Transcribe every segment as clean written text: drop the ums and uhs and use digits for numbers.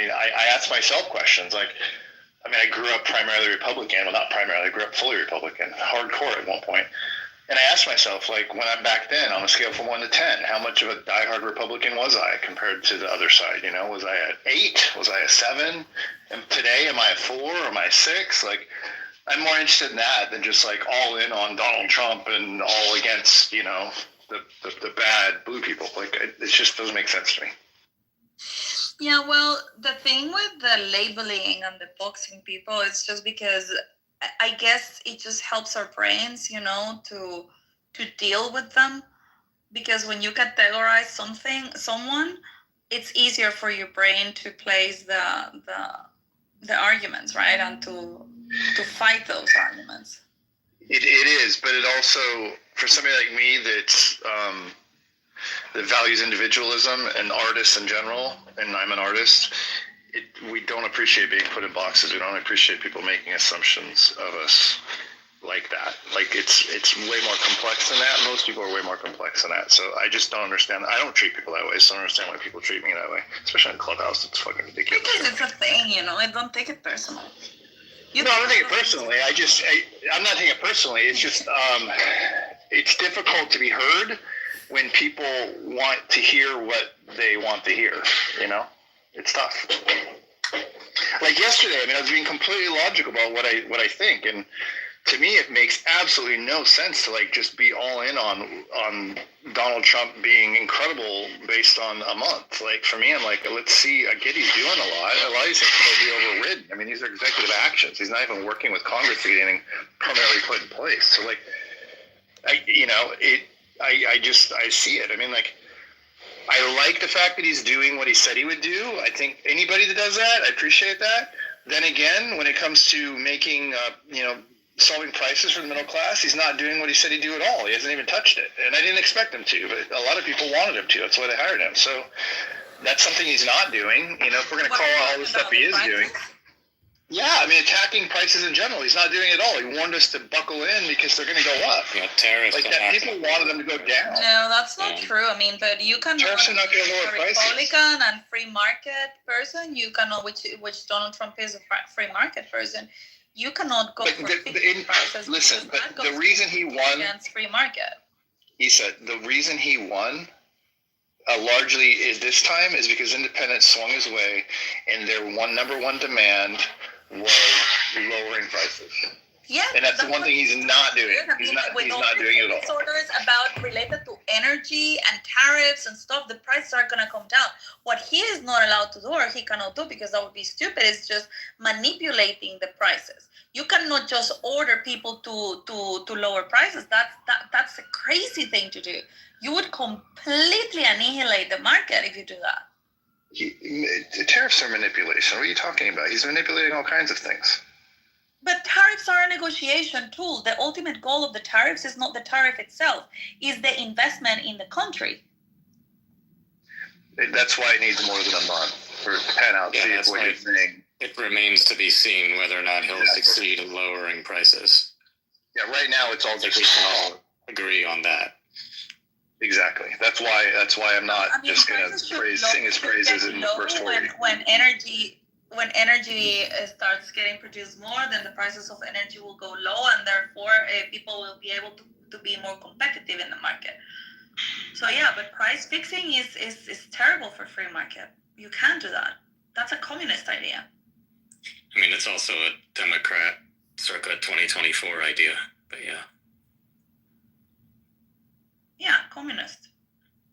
mean, I ask myself questions like, I mean, I grew up primarily Republican. Well, not primarily. I grew up fully Republican, hardcore at one point. And I asked myself, like, when I'm back then, on a scale from 1 to 10, how much of a diehard Republican was I compared to the other side? You know, was I at 8? Was I a 7? And today, am I a 4? Or am I a 6? Like, I'm more interested in that than just like all in on Donald Trump and all against, you know, the bad blue people. Like, it just doesn't make sense to me. Yeah, well, the thing with the labeling and the boxing people, it's just because I guess it just helps our brains, you know, to deal with them. Because when you categorize someone, it's easier for your brain to place the arguments, right, and to fight those arguments. It is, but it also, for somebody like me that values individualism and artists in general, and I'm an artist, we don't appreciate being put in boxes. We don't appreciate people making assumptions of us like that. Like, it's way more complex than that. Most people are way more complex than that. So I just don't understand. I don't treat people that way, so I don't understand why people treat me that way, especially in Clubhouse. It's fucking ridiculous. Because it's a thing, you know. I don't take it personal. No, I don't take it personally. I'm not taking it personally. It's just, it's difficult to be heard when people want to hear what they want to hear, you know? It's tough. Like yesterday, I mean, I was being completely logical about what I think, and to me, it makes absolutely no sense to like just be all in on Donald Trump being incredible based on a month. Like, for me, I'm like, let's see. I get he's doing a lot. A lot of these things will be overridden. I mean, these are executive actions. He's not even working with Congress to get anything permanently put in place. So, like, I see it. I mean, like, I like the fact that he's doing what he said he would do. I think anybody that does that, I appreciate that. Then again, when it comes to making, solving prices for the middle class, he's not doing what he said he'd do at all. He hasn't even touched it. And I didn't expect him to, but a lot of people wanted him to. That's why they hired him. So that's something he's not doing. You know, if we're going to call out all the stuff he is doing. Yeah, I mean, attacking prices in general. He's not doing it at all. He warned us to buckle in because they're going to go up. Yeah, tariffs. Like that, people wanted them to go down. No, that's not true. I mean, but you can tariffs are not going to lower prices. Republican and free market person. You cannot, which Donald Trump is a free market person. You cannot go for fixed prices. Listen, but the reason he won against free market. He said the reason he won largely is this time is because independents swung his way, and their number one demand was lowering prices. Yeah, and that's the one thing he's not doing. He's not doing it at all. Disorders about related to energy and tariffs and stuff, the prices are gonna come down. What he is not allowed to do, or he cannot do, because that would be stupid, is just manipulating the prices. You cannot just order people to lower prices. That's a crazy thing to do. You would completely annihilate the market if you do that. The tariffs are manipulation. What are you talking about? He's manipulating all kinds of things. But tariffs are a negotiation tool. The ultimate goal of the tariffs is not the tariff itself, is the investment in the country. That's why it needs more than a month for it to pan out. Yeah, that's what you're saying. It remains to be seen whether or not he'll succeed in lowering prices. Yeah, right now it's all just. We can all agree on that. Exactly. That's why I'm not just going to sing his praises in verse 40. When energy starts getting produced more, then the prices of energy will go low, and therefore people will be able to be more competitive in the market. So yeah, but price fixing is terrible for free market. You can't do that. That's a communist idea. I mean, it's also a Democrat circa 2024 idea, but yeah. Yeah, communist.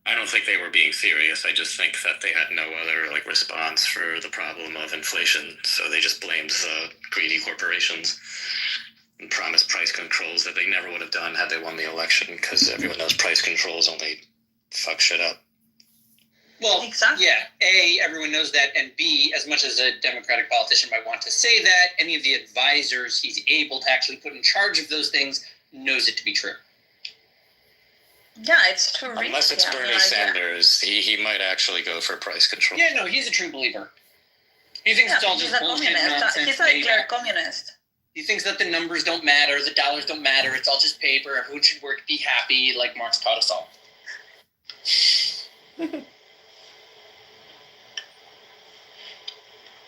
I don't think they were being serious. I just think that they had no other response for the problem of inflation, so they just blamed the greedy corporations and promised price controls that they never would have done had they won the election, because everyone knows price controls only fuck shit up. Well, exactly. Yeah, A, everyone knows that, and B, as much as a Democratic politician might want to say that, any of the advisors he's able to actually put in charge of those things knows it to be true. Yeah, it's too risky. Unless it's Bernie Sanders, he might actually go for price control. Yeah, no, he's a true believer. He thinks it's all just bullshit nonsense. He's a clear communist. He thinks that the numbers don't matter, the dollars don't matter, it's all just paper, everyone should work, be happy, like Marx taught us all.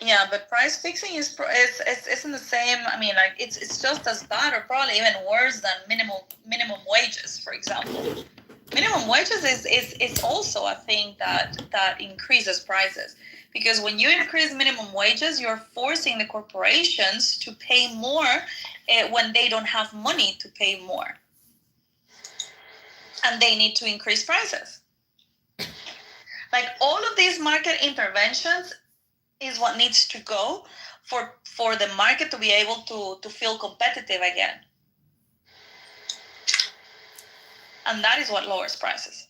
Yeah, but price fixing isn't the same. I mean, like it's just as bad or probably even worse than minimum wages, for example. Minimum wages is also a thing that increases prices, because when you increase minimum wages, you're forcing the corporations to pay more when they don't have money to pay more, and they need to increase prices. Like all of these market interventions is what needs to go for the market to be able to feel competitive again, and that is what lowers prices.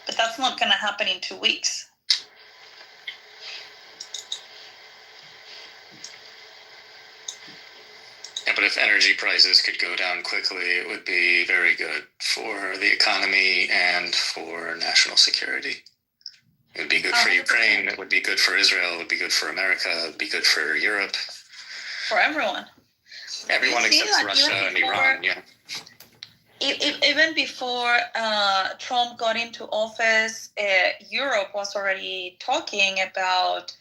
But that's not going to happen in 2 weeks. Yeah, but if energy prices could go down quickly, it would be very good for the economy and for national security. It would be good for Ukraine. It would be good for Israel. It would be good for America. It would be good for Europe. For everyone. Everyone except Russia and Iran, yeah. Even before Trump got into office, Europe was already talking about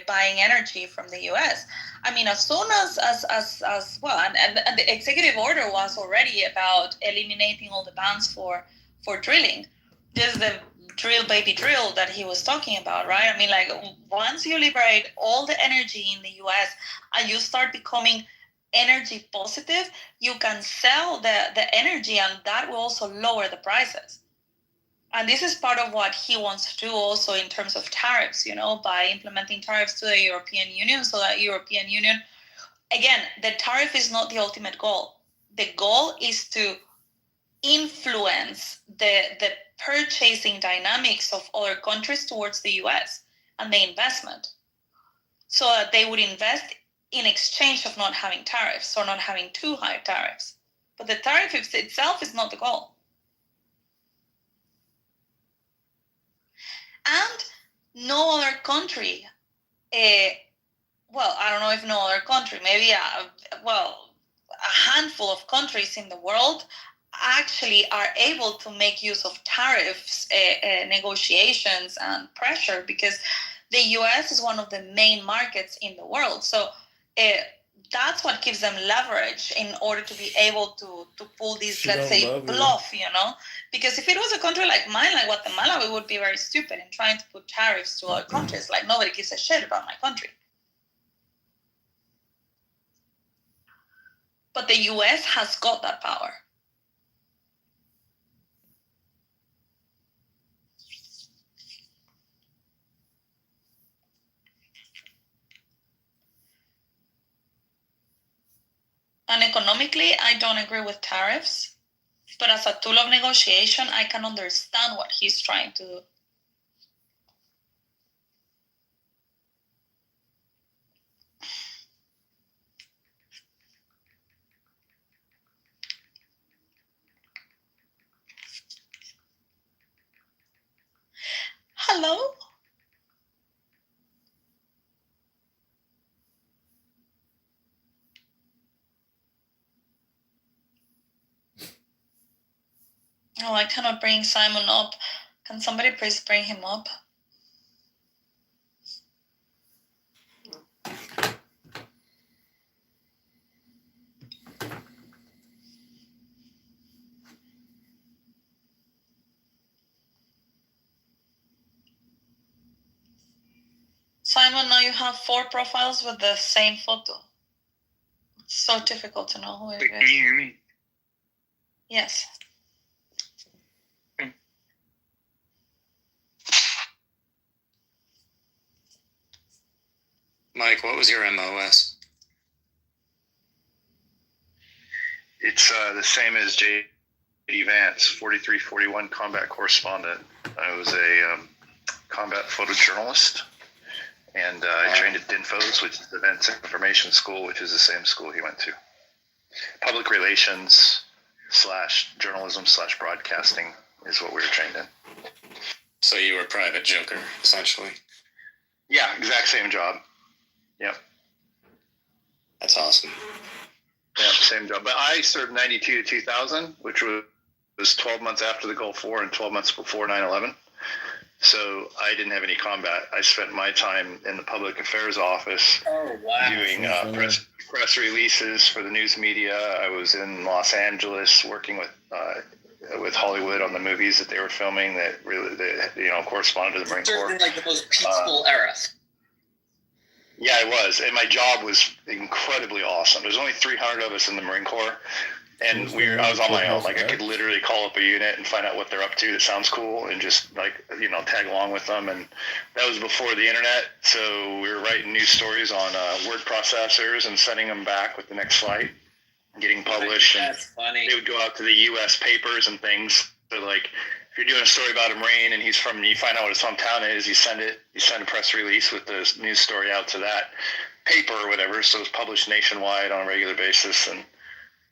buying energy from the U.S. I mean, as soon as well, and the executive order was already about eliminating all the bans for drilling. This is the drill baby drill that he was talking about, right? I mean, like once you liberate all the energy in the U.S. and you start becoming energy positive, you can sell the energy, and that will also lower the prices. And this is part of what he wants to do also in terms of tariffs, by implementing tariffs to the European Union, so that European Union, again, the tariff is not the ultimate goal. The goal is to influence the purchasing dynamics of other countries towards the US and the investment, so that they would invest in exchange of not having tariffs or not having too high tariffs. But the tariff itself is not the goal. And no other country, well, I don't know if no other country, maybe a handful of countries in the world actually are able to make use of tariffs, negotiations, and pressure, because the US is one of the main markets in the world. So that's what gives them leverage in order to be able to pull this, let's say, bluff, Because if it was a country like mine, like Guatemala, we would be very stupid in trying to put tariffs to other countries. Like, nobody gives a shit about my country. But the US has got that power. And economically, I don't agree with tariffs. But as a tool of negotiation, I can understand what he's trying to do. Hello? Oh, I cannot bring Simon up. Can somebody please bring him up? Simon, now you have 4 profiles with the same photo. It's so difficult to know who it is. Can you hear me? Yes. Mike, what was your MOS? It's the same as J.D. Vance, 4341 combat correspondent. I was a combat photojournalist, and I trained at DINFOS, which is Defense Information School, which is the same school he went to. Public relations / journalism / broadcasting is what we were trained in. So you were a private joker, essentially. Yeah, exact same job. Yep. That's awesome. Yeah, same job. But I served 92 to 2000, which was 12 months after the Gulf War and 12 months before 9/11. So I didn't have any combat. I spent my time in the public affairs office doing press releases for the news media. I was in Los Angeles working with Hollywood on the movies that they were filming that corresponded to the Marine Corps. Certainly like the most peaceful era. Yeah, it was. And my job was incredibly awesome. There's only 300 of us in the Marine Corps. And I was on my own. Like, I could literally call up a unit and find out what they're up to that sounds cool and just, tag along with them. And that was before the internet. So we were writing news stories on word processors and sending them back with the next flight, getting published. That's funny. They would go out to the U.S. papers and things. So, like, if you're doing a story about a Marine and you find out what his hometown is, you send a press release with the news story out to that paper or whatever. So it's published nationwide on a regular basis. And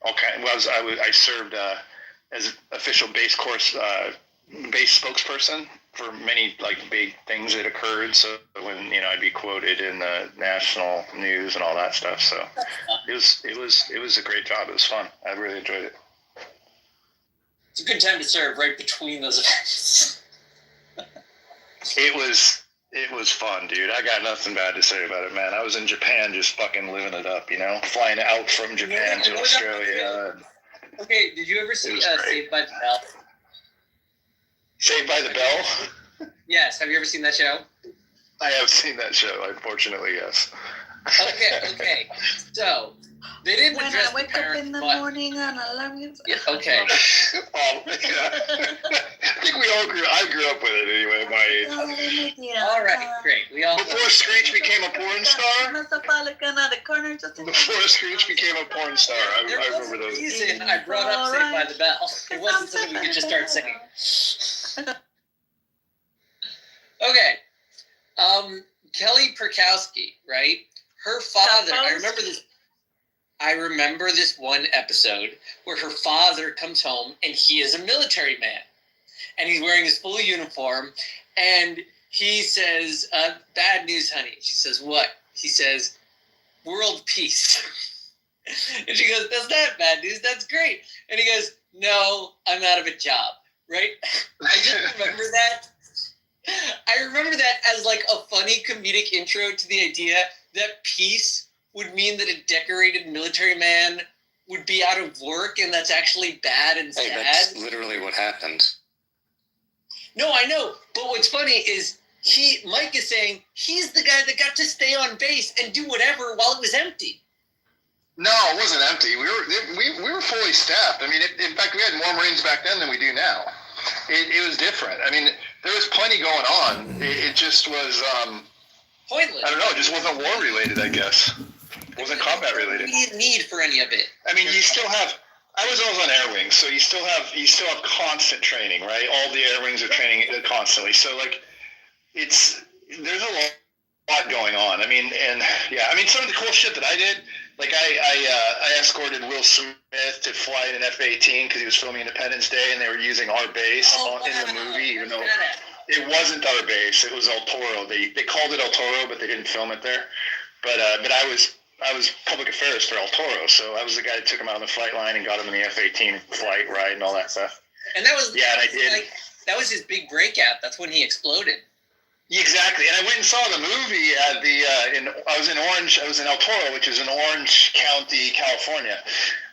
I served as official base spokesperson for many big things that occurred. So when I'd be quoted in the national news and all that stuff. So it was a great job. It was fun. I really enjoyed it. It's a good time to serve right between those events. It was fun, dude. I got nothing bad to say about it, man. I was in Japan just fucking living it up, flying out from Japan to Australia. Okay, did you ever see Saved by the Bell? Saved by the Bell? Yes. Have you ever seen that show? I have seen that show, unfortunately, yes. Okay. So, they didn't When address I wake the up parents, in the but... morning and alarm goes Okay. Oh, yeah. I think I grew up with it anyway at my age. All right, great. Before Screech became a porn star? Before Screech became a porn star, I remember those. There's a reason I brought up Saved by the Bell. It wasn't something we could just start singing. Okay. Kelly Perkowski, right? Her father, I remember this one episode where her father comes home and he is a military man. And he's wearing his full uniform and he says, bad news, honey. She says, what? He says, world peace. And she goes, that's not bad news. That's great. And he goes, no, I'm out of a job. Right? I just remember that. I remember that as a funny comedic intro to the idea that peace would mean that a decorated military man would be out of work, and that's actually bad and sad. Hey, that's literally what happened. No, I know. But what's funny is Mike is saying he's the guy that got to stay on base and do whatever while it was empty. No, it wasn't empty. We were fully staffed. I mean, in fact, we had more Marines back then than we do now. It was different. I mean, there was plenty going on. It just was pointless. I don't know. It just wasn't war related, I guess. It wasn't combat related. You didn't need for any of it. I mean, you still have. I was always on air wings, so you still have constant training, right? All the air wings are training constantly. So there's a lot going on. I mean, some of the cool shit that I did. I escorted Will Smith to fly in an F-18 because he was filming Independence Day, and they were using our base in the movie, even though it wasn't our base. It was El Toro. They called it El Toro, but they didn't film it there. But I was public affairs for El Toro, so I was the guy that took him out on the flight line and got him in the F-18 flight ride and all that stuff. And that was and I did. That was his big breakout. That's when he exploded. Exactly, and I went and saw the movie at I was in El Toro, which is in Orange County, California.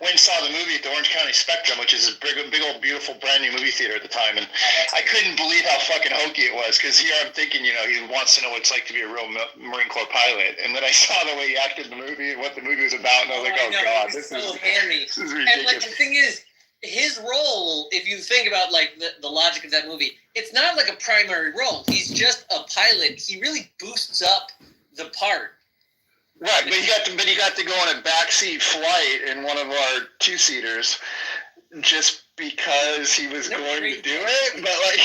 Went and saw the movie at the Orange County Spectrum, which is a big old, beautiful, brand new movie theater at the time, and I couldn't believe how fucking hokey it was, because here I'm thinking, he wants to know what it's like to be a real Marine Corps pilot, and then I saw the way he acted in the movie and what the movie was about, and I was like, God, this is ridiculous. And the thing is, his role, if you think about the logic of that movie, it's not a primary role. He's just a pilot. He really boosts up the part. Right, but he got to go on a backseat flight in one of our two-seaters just because he was going to do it. But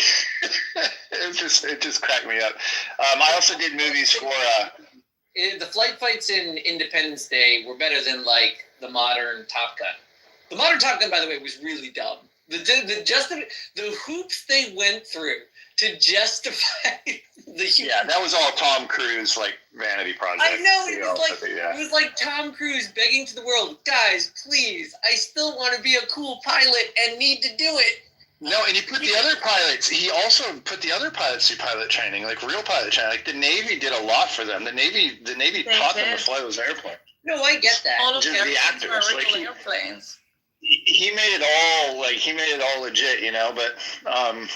it just cracked me up. I also did movies for. The flight fights in Independence Day were better than the modern Top Gun. The modern Top Gun, by the way, was really dumb. The hoops they went through to justify that was all Tom Cruise vanity project. I know it was like Tom Cruise begging to the world, guys, please, I still want to be a cool pilot and need to do it. No, and he put the other pilots. He also put the other pilots through pilot training, like real pilot training. Like the Navy did a lot for them. The Navy taught them to fly those airplanes. No, I get that. All of Just the actors, are like airplanes. He made it all legit, you know. But I don't know.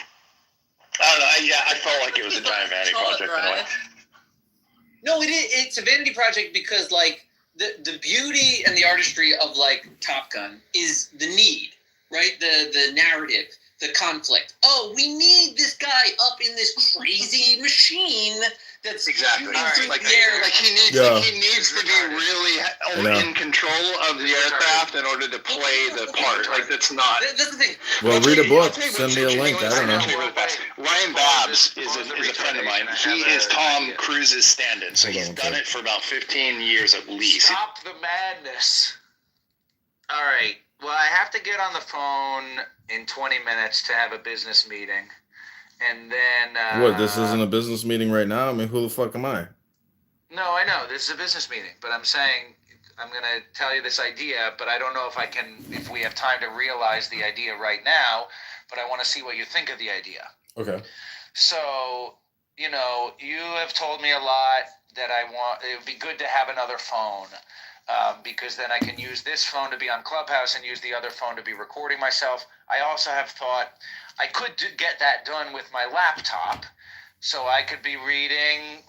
I felt like it was a giant vanity project. Right? In a way. No, it's a vanity project because like the beauty and the artistry of like Top Gun is the need, right? The narrative, the conflict. Oh, we need this guy up in this crazy machine that's exactly shooting like through the air. Like he needs to be really in control of the aircraft in order to play the part. Like that's not. That's the thing. Well, read a book. Send me a link. I don't know. Ryan Babs is a friend of mine. He is Tom Cruise's stand-in, so he's done it for about 15 years at least. Stop the madness. All right. Well, I have to get on the phone in 20 minutes to have a business meeting. And then... What, this isn't a business meeting right now? I mean, who the fuck am I? No, I know. This is a business meeting. But I'm saying I'm going to tell you this idea, but I don't know if we have time to realize the idea right now. But I want to see what you think of the idea. Okay. So, you have told me a lot that it would be good to have another phone. Because then I can use this phone to be on Clubhouse and use the other phone to be recording myself. I also have thought I could get that done with my laptop, so I could be reading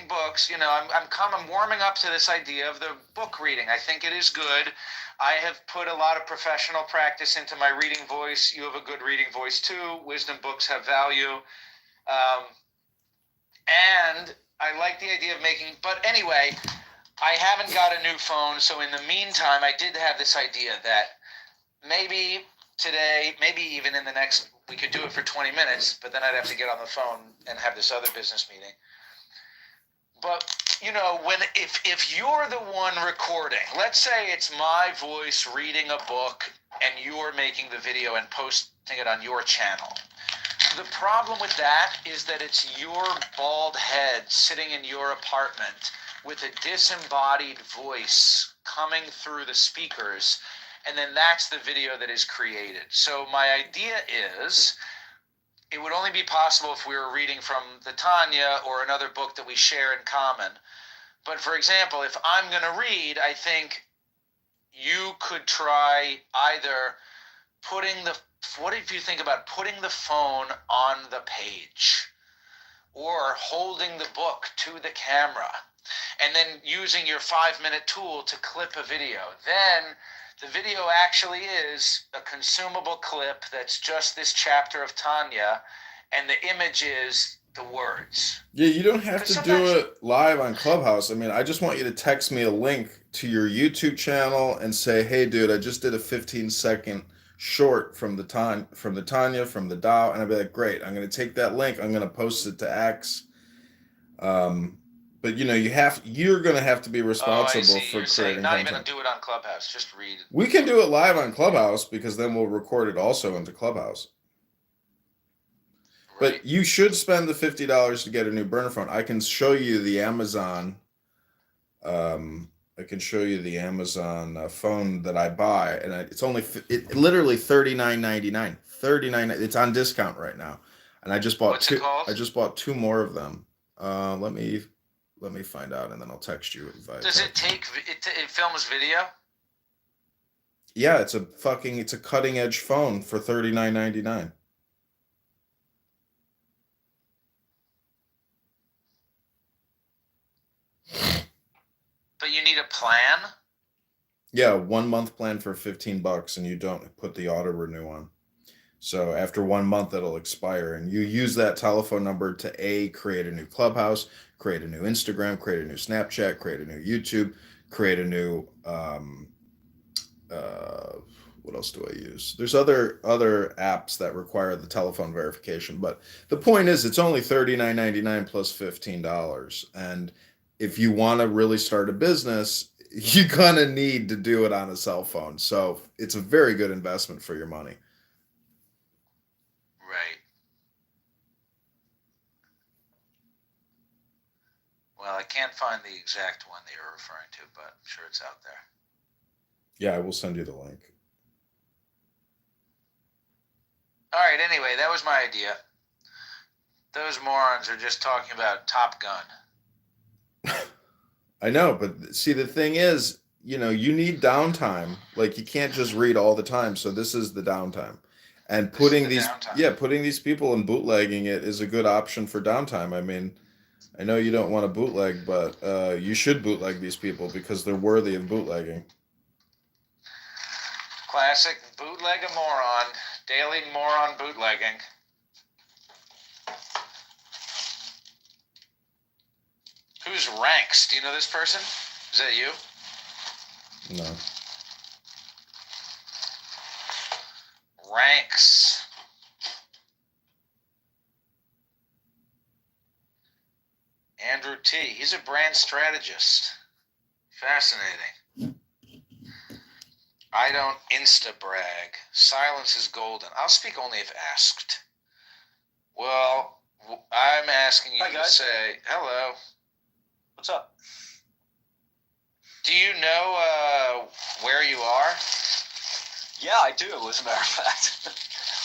books. I'm warming up to this idea of the book reading. I think it is good. I have put a lot of professional practice into my reading voice. You have a good reading voice too. Wisdom books have value. And I like the idea of but anyway, I haven't got a new phone, so in the meantime, I did have this idea that maybe today, maybe even in the next, we could do it for 20 minutes, but then I'd have to get on the phone and have this other business meeting. But, if you're the one recording, let's say it's my voice reading a book and you're making the video and posting it on your channel. The problem with that is that it's your bald head sitting in your apartment with a disembodied voice coming through the speakers, and then that's the video that is created. So my idea is it would only be possible if we were reading from the Tanya or another book that we share in common. But for example, if I'm going to read, I think you could try either what if you think about putting the phone on the page or holding the book to the camera, and then using your 5-minute tool to clip a video. Then the video actually is a consumable clip that's just this chapter of Tanya, and the image is the words. Yeah, you don't have to do it live on Clubhouse. I mean, I just want you to text me a link to your YouTube channel and say, hey, dude, I just did a 15-second short from the Tanya, from the Dow, and I'd be like, great, I'm going to take that link, I'm going to post it to X. But you're going to have to be responsible for creating not content. Even do it on Clubhouse, just read it. We can do it live on Clubhouse because then we'll record it also into Clubhouse. Right. But you should spend the $50 to get a new burner phone. I can show you the Amazon. I can show you the Amazon phone that I buy, and it's literally $39.99. $39. It's on discount right now, and I just bought What's it called? I just bought 2 more of them. Let me find out, and then I'll text you. Does it take it films video? Yeah, it's a cutting edge phone for $39.99. But you need a plan? Yeah, 1 month plan for $15, and you don't put the auto renew on. So after 1 month, it'll expire, and you use that telephone number to create a new Clubhouse, create a new Instagram, create a new Snapchat, create a new YouTube, create a new what else do I use? There's other apps that require the telephone verification, but the point is it's only $39.99 plus $15. And if you want to really start a business, you're gonna need to do it on a cell phone. So it's a very good investment for your money. Right. Well, I can't find the exact one that you're referring to, but I'm sure it's out there. Yeah, I will send you the link. All right. Anyway, that was my idea. Those morons are just talking about Top Gun. I know, but see, the thing is, you know, you need downtime. Like, you can't just read all the time. So this is the downtime. And putting putting these people and bootlegging it is a good option for downtime. I mean, I know you don't want to bootleg, but you should bootleg these people because they're worthy of bootlegging. Classic bootleg a moron. Daily moron bootlegging. Who's Ranks? Do you know this person? Is that you? No. Ranks. Andrew T. He's a brand strategist. Fascinating. I don't insta-brag. Silence is golden. I'll speak only if asked. Well, I'm asking you to say hello. What's up? Do you know where you are? Yeah, I do, as a matter of fact.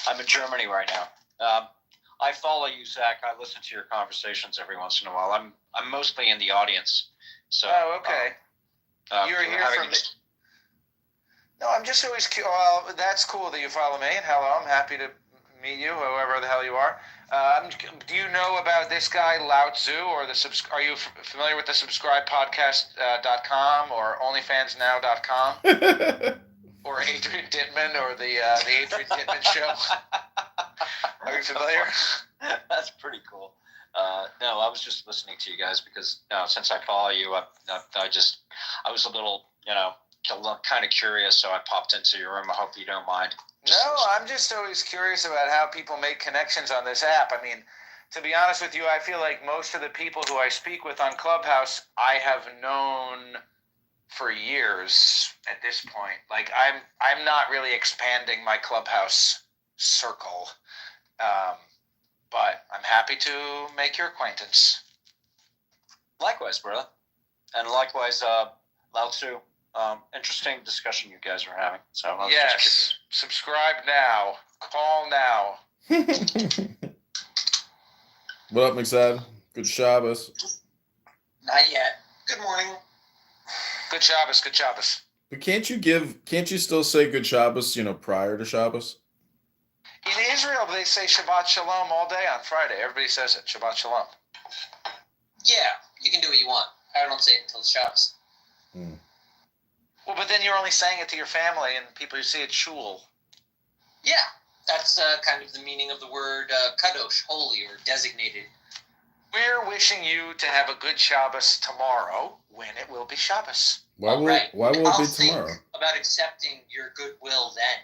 I'm in Germany right now. I follow you, Zach. I listen to your conversations every once in a while. I'm mostly in the audience. So. Oh, okay. You're here from. No, I'm just always curious. Well, that's cool that you follow me. And hello, I'm happy to meet you, whoever the hell you are. Do you know about this guy, Lao Tzu, or are you familiar with the subscribepodcast.com or onlyfansnow.com? Or Adrian Dittman or the Adrian Dittman Show? Are you familiar? That's pretty cool. No, I was just listening to you guys because since I follow you, I was a little, kind of curious, so I popped into your room. I hope you don't mind. I'm just always curious about how people make connections on this app. I mean, to be honest with you, I feel like most of the people who I speak with on Clubhouse, I have known for years at this point. Like, I'm not really expanding my Clubhouse circle, but I'm happy to make your acquaintance. Likewise, brother. And likewise, Lao Tzu. Interesting discussion you guys are having. So yes, subscribe now. Call now. What up, McSad? Good Shabbos. Not yet. Good morning. Good Shabbos. Good Shabbos. But can't you still say good Shabbos, prior to Shabbos? In Israel, they say Shabbat Shalom all day on Friday. Everybody says it. Shabbat Shalom. Yeah, you can do what you want. I don't say it until Shabbos. Well, but then you're only saying it to your family and people who see it shul. Yeah, that's kind of the meaning of the word kadosh, holy or designated. We're wishing you to have a good Shabbos tomorrow when it will be Shabbos. Why will it be tomorrow? Think about accepting your goodwill then.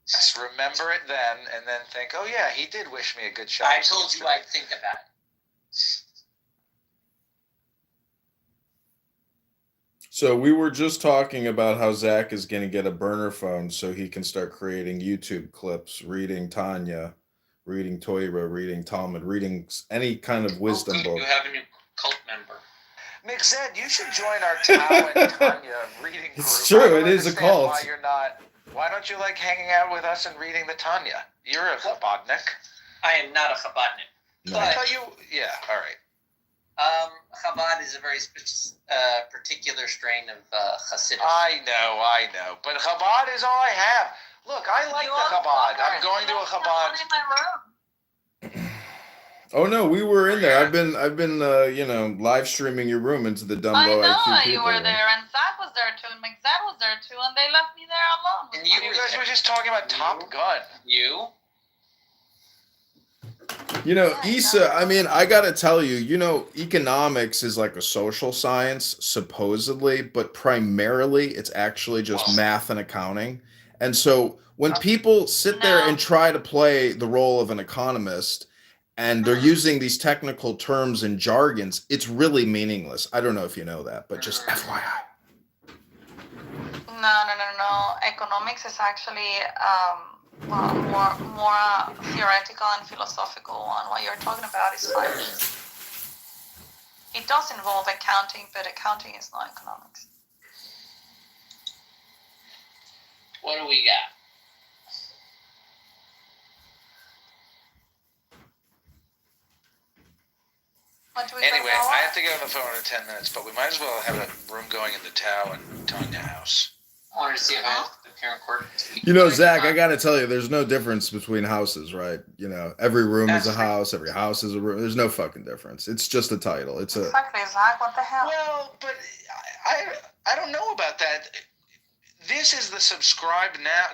Just remember it then and then think, oh yeah, he did wish me a good Shabbos. I told you I'd think about it. So we were just talking about how Zach is going to get a burner phone so he can start creating YouTube clips, reading Tanya, reading Torah, reading Talmud, reading any kind of wisdom book. You have a new cult member. McZed, you should join our Tao and Tanya reading group. It's true, it is a cult. Why don't you like hanging out with us and reading the Tanya? You're a Chabadnik. I am not a Chabadnik. No. I thought you, yeah, all right. Chabad is a very particular strain of Hasidus. I know. But Chabad is all I have. Look, I like the Chabad. I'm going to a Chabad. In my room. Oh no, we were in there. I've been live streaming your room into the Dumbo I know IQ you people. were there, and Zach was there too, and McZad was there too, and they left me there alone. And You guys were just talking about Top Gun. You? Issa, I mean, I gotta tell you, economics is like a social science, supposedly, but primarily it's actually just math and accounting. And so when people sit there and try to play the role of an economist and they're using these technical terms and jargons, it's really meaningless. I don't know if you know that, but just FYI. No. Economics is actually more theoretical and philosophical one. What you're talking about is science. It does involve accounting, but accounting is not economics. What do we got? What do we Anyway, talk about? I have to get on the phone in 10 minutes, but we might as well have a room going in the Tao and Tanya house. I wanted to see if I had the parent court. You know, Zach, I got to tell you, there's no difference between houses, right? You know, every room is a That's true. house, every house is a room. There's no fucking difference. It's just a title. It's a. Exactly, Zach. What the hell? Well, but I don't know about that. This is the subscribe now.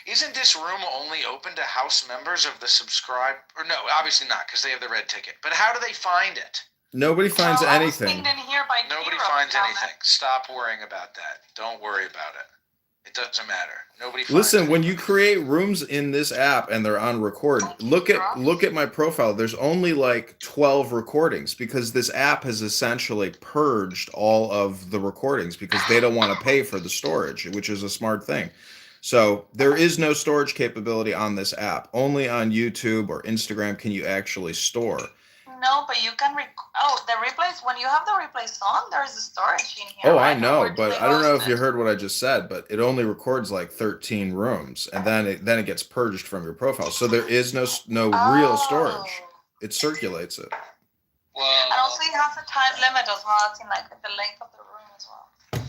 Isn't this room only open to house members of the subscribe? Or no, obviously not, because they have the red ticket. But how do they find it? Nobody finds Well, I was anything. pinged in here by Nobody Kiro finds down anything. Stop worrying about that. Don't worry about it. It doesn't matter. Nobody finds Listen, when anything. you create rooms in this app and they're on record, look at my profile. There's only like 12 recordings because this app has essentially purged all of the recordings because they don't want to pay for the storage, which is a smart thing. So there is no storage capability on this app. Only on YouTube or Instagram can you actually store. No, but you can the replays, when you have the replays on, there's a storage in here. Oh, right? I know, Where do but they I don't know host if you it? heard what I just said, but it only records like 13 rooms and then it gets purged from your profile. So there is no real storage. Oh. It circulates it. Well, And also it has a time limit as well. It's in like the length of the room as well.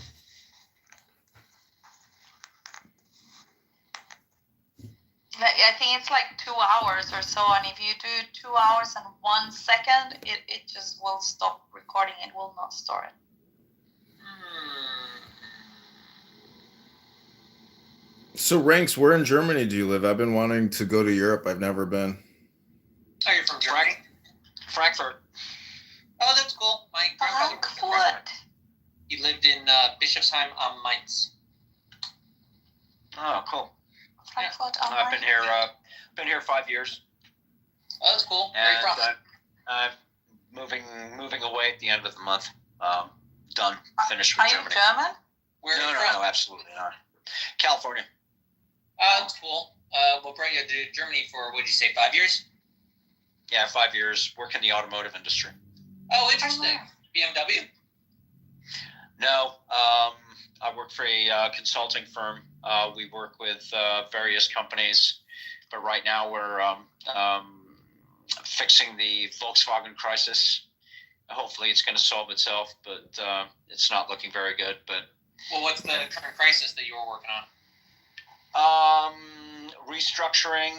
I think it's like 2 hours or so, and if you do 2 hours and 1 second, it just will stop recording. It will not store it. So Ranks, where in Germany do you live? I've been wanting to go to Europe. I've never been. Oh, you're from Germany? Frankfurt. Oh, that's cool. My grandfather was from Frankfurt. Frankfurt. He lived in Bischofsheim am Mainz. Oh, cool. Frankfurt. I've been here 5 years, Oh, that's cool. Very and proud. I'm moving away at the end of the month. Done. Finished Are with you Germany. German? Where are you No, from? absolutely not. California. Oh, that's cool. What brought you to Germany for, what did you say, 5 years? Yeah, 5 years. Work in the automotive industry. Oh, interesting. BMW? No, I work for a consulting firm. We work with various companies, but right now we're fixing the Volkswagen crisis. Hopefully it's going to solve itself, but it's not looking very good. But Well, what's the current crisis that you were working on? restructuring,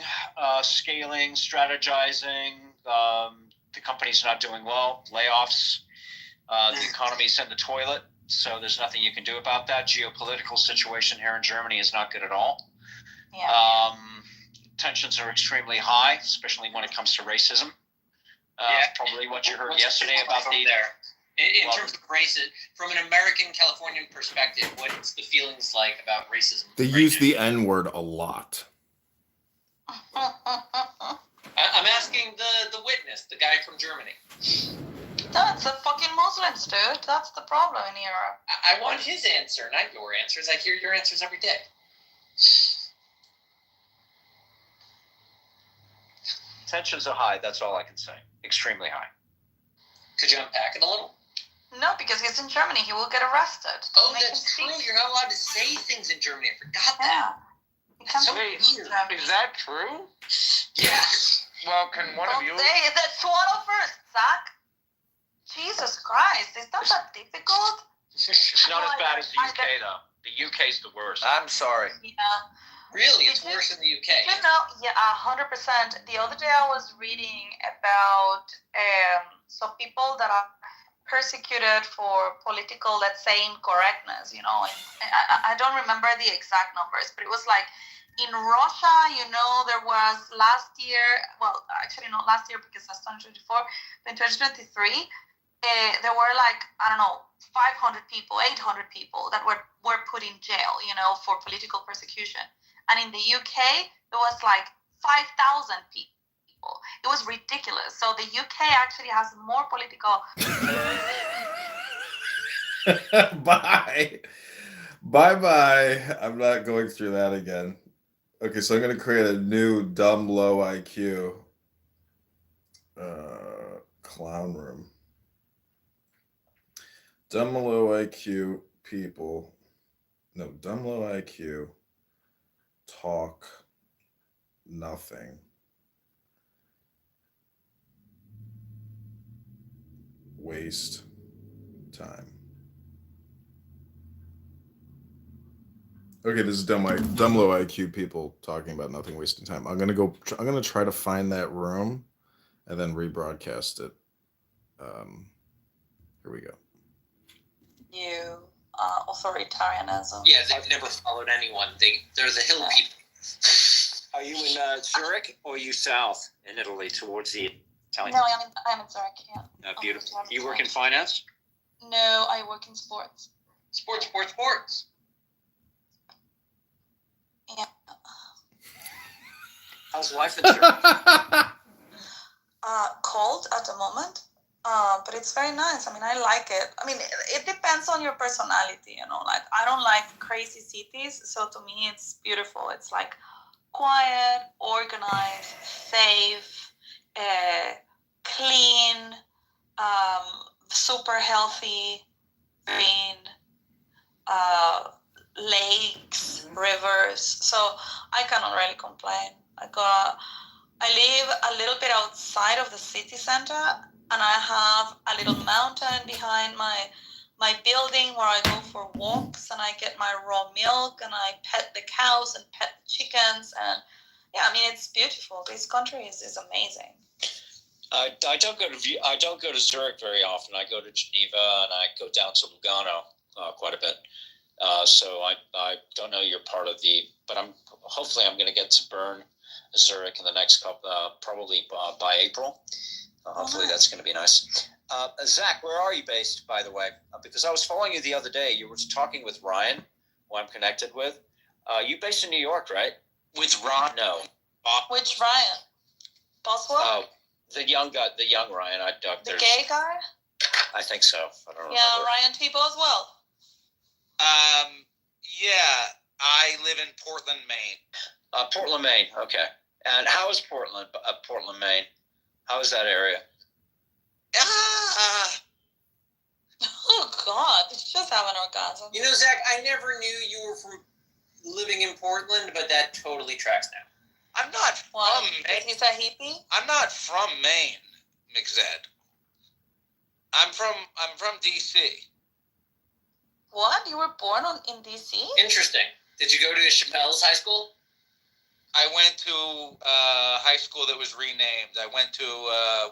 scaling, strategizing. The company's not doing well. Layoffs. The economy's in the toilet, so there's nothing you can do about that. Geopolitical situation here in Germany is not good at all. Yeah. Tensions are extremely high, especially when it comes to racism. Probably what you heard What's yesterday the about feelings the there. In well, terms of racism, from an American Californian perspective, what's the feelings like about racism? They use the N-word a lot. I'm asking the witness, the guy from Germany. That's the fucking Muslims, dude. That's the problem in Europe. I want his answer, not your answers. I hear your answers every day. tensions are high. That's all I can say. Extremely high. Could you unpack it a little? No, because he's in Germany. He will get arrested. Oh, Make that's him true. speak. You're not allowed to say things in Germany. I forgot Yeah. that. He can't So speak weird. German. Is that true? Yeah. Well, can one of Don't you? say it. Then swallow first, Zach. Jesus Christ. It's not that difficult. It's not as bad as the I- UK, though. The UK's the worst. I'm sorry. Yeah. Really, it's Did you- worse in the UK. You know, yeah, 100%. The other day I was reading about so people that are persecuted for political, let's say, incorrectness, you know, and I don't remember the exact numbers, but it was like in Russia, you know, there was last year, well, actually not last year because that's 2024, but in 2023, there were like, I don't know, 500 people, 800 people that were put in jail, you know, for political persecution. And in the UK, there was like 5,000 people. It was ridiculous. So the UK actually has more political. Bye. Bye. I'm not going through that again. Okay, so I'm going to create a new dumb low IQ clown room. Dumb low IQ people. No, dumb low IQ talk nothing. waste time. Okay, this is dumb low IQ people talking about nothing wasting time. I'm gonna try to find that room and then rebroadcast it. Here we go. You authoritarianism. Yeah, they've never followed anyone. They're the hill people. Are you in Zurich or are you south in Italy towards the Italian? No, I'm in Zurich. Yeah. Beautiful. You work in finance? No, I work in sports. Sports. Yeah. How's life in Zurich? Cold at the moment, but it's very nice. I mean, I like it. I mean, it depends on your personality, you know. Like, I don't like crazy cities, so to me, it's beautiful. It's like quiet, organized, safe, clean, super healthy, green, lakes, rivers. So I cannot really complain. I live a little bit outside of the city center, and I have a little mountain behind my building where I go for walks, and I get my raw milk, and I pet the cows and pet the chickens, and yeah, I mean, it's beautiful. This country is amazing. I don't go to Zurich very often. I go to Geneva and I go down to Lugano quite a bit. So I don't know you're part of but hopefully I'm going to get to Bern, Zurich in the next couple, probably by April. Hopefully that's going to be nice. Zach, where are you based, by the way? Because I was following you the other day. You were talking with Ryan, who I'm connected with. You based in New York, right? With Ron? No. Which Ryan? Boswell? The young Ryan. The gay guy? I think so. I don't know. Yeah, Ryan T. Boswell. Yeah, I live in Portland, Maine. Portland, Maine. Okay. And how is Portland, Maine? How is that area? Oh, God. Did you just have an orgasm? You know, Zach, I never knew you were from living in Portland, but that totally tracks now. I'm not from Maine. He's a hippie? I'm not from Maine, McZed. I'm from D.C. What? You were born in D.C.? Interesting. Did you go to Chappelle's high school? I went to high school that was renamed. I went to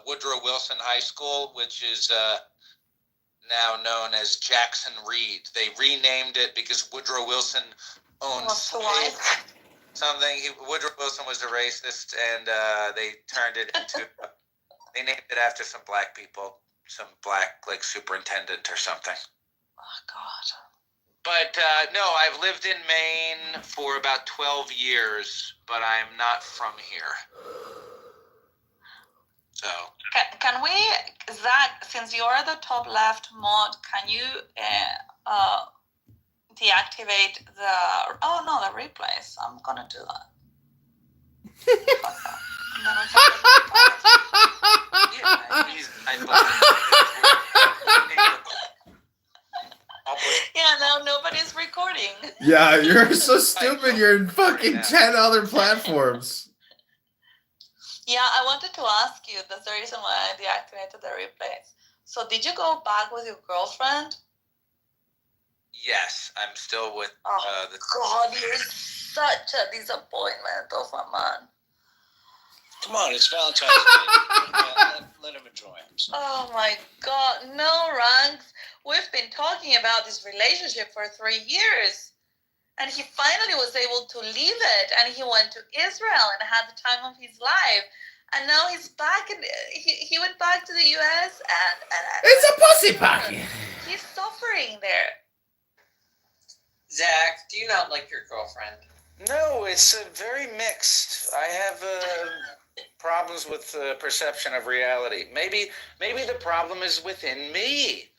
Woodrow Wilson High School, which is now known as Jackson Reed. They renamed it because Woodrow Wilson owned something. Woodrow Wilson was a racist, and they turned it into. They named it after some black people, some black superintendent or something. Oh God. But no, I've lived in Maine for about 12 years, but I'm not from here. So. Can we, Zach, since you're the top left mod, can you deactivate the replays? I'm gonna do that. Yeah, now nobody's recording. Yeah, you're so stupid. You're in fucking 10 other platforms. Yeah, I wanted to ask you, that's the reason why I deactivated the replays. So did you go back with your girlfriend? Yes, I'm still with God, you're such a disappointment of a man. Come on, it's Valentine's Day. Let him enjoy himself. Oh my God, no, Ranks. We've been talking about this relationship for 3 years. And he finally was able to leave it. And he went to Israel and had the time of his life. And now he's back. And he went back to the U.S. and it's a pussy pocket. He's suffering there. Zach, do you not like your girlfriend? No, it's very mixed. I have problems with perception of reality. Maybe the problem is within me.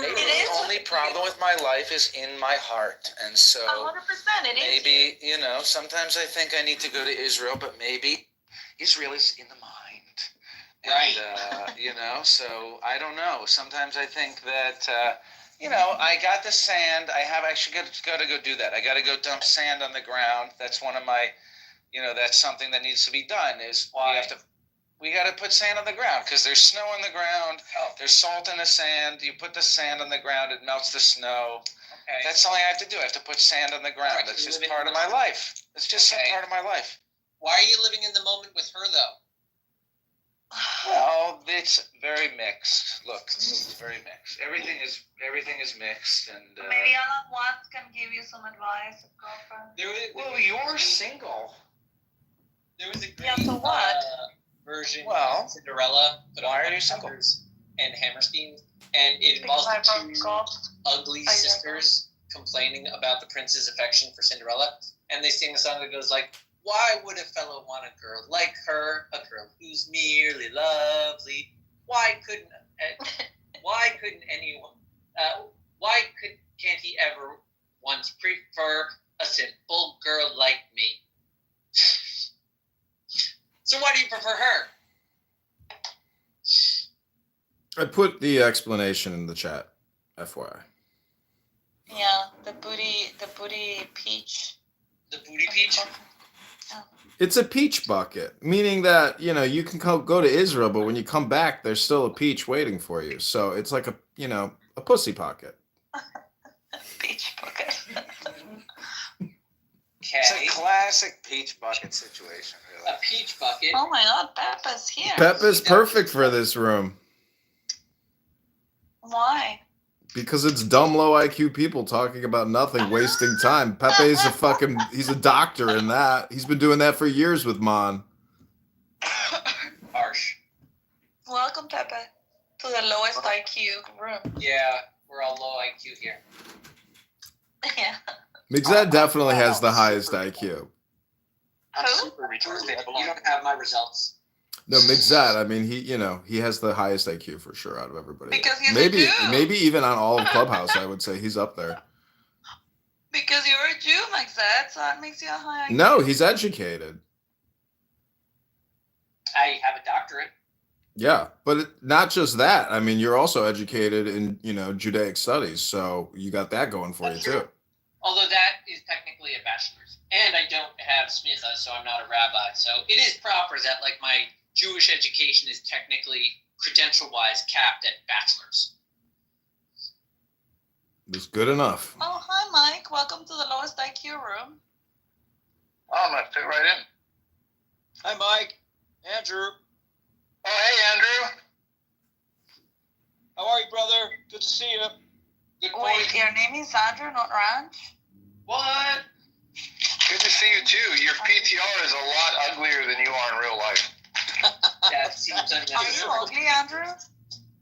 Maybe the only problem with my life is in my heart, and so 100%. Maybe sometimes I think I need to go to Israel, but maybe Israel is in the mind, and so I don't know. Sometimes I think that. I got the sand. I should got to go do that. I got to go dump sand on the ground. That's one of my, that's something that needs to be done. Is why? We have to. We got to put sand on the ground because there's snow on the ground. There's salt in the sand. You put the sand on the ground, it melts the snow. Okay. That's all I have to do. I have to put sand on the ground. That's just part of my life. It's just a part of my life. Why are you living in the moment with her, though? Well, it's very mixed. Look, it's very mixed. Everything is mixed, and Maybe Alan Watts can give you some advice, girlfriend. well, you're single. There was a great Yeah, so what? Version Well, of Cinderella. why are you single? And Hammerstein, and it involved the two ugly sisters complaining about the prince's affection for Cinderella, and they sing a song that goes like, "Why would a fellow want a girl like her, a girl who's merely lovely? Can't he ever once prefer a simple girl like me?" So why do you prefer her? I put the explanation in the chat, FYI. Yeah, the booty peach. The booty peach? It's a peach bucket, meaning that, you can go to Israel, but when you come back, there's still a peach waiting for you. So it's like a pussy pocket. Peach bucket. It's Okay. a classic peach bucket situation, really. A peach bucket. Oh my God, Peppa's here. Peppa's perfect for this room Why? because it's dumb, low IQ people talking about nothing, wasting time. Pepe's he's a doctor in that. He's been doing that for years with Mon. Harsh. Welcome, Peppa, to the lowest IQ room. Yeah, we're all low IQ here. Yeah. Mixed definitely has the highest IQ. I'm Who? super retarded. You don't have my results. No, Mixed, I mean, he has the highest IQ for sure out of everybody. Because he's a maybe Jew. maybe even on all of Clubhouse, I would say he's up there. Because you're a Jew, like that, so that makes you a high IQ. No, he's educated. I have a doctorate. Yeah, but not just that. I mean, you're also educated in, Judaic studies, so you got that going for you too. Although that is technically a bachelor's. And I don't have smicha, so I'm not a rabbi. So it is proper that like my Jewish education is technically credential-wise capped at bachelor's. It's good enough. Oh, hi, Mike. Welcome to the lowest IQ room. Oh, I'm gonna fit right in. Hi, Mike. Andrew. Oh, hey, Andrew. How are you, brother? Good to see you. Good Wait, your name is Andrew, not Ranch? What? Good to see you too. Your PTR is a lot uglier than you are in real life. That seems Are you unnecessary. ugly, Andrew?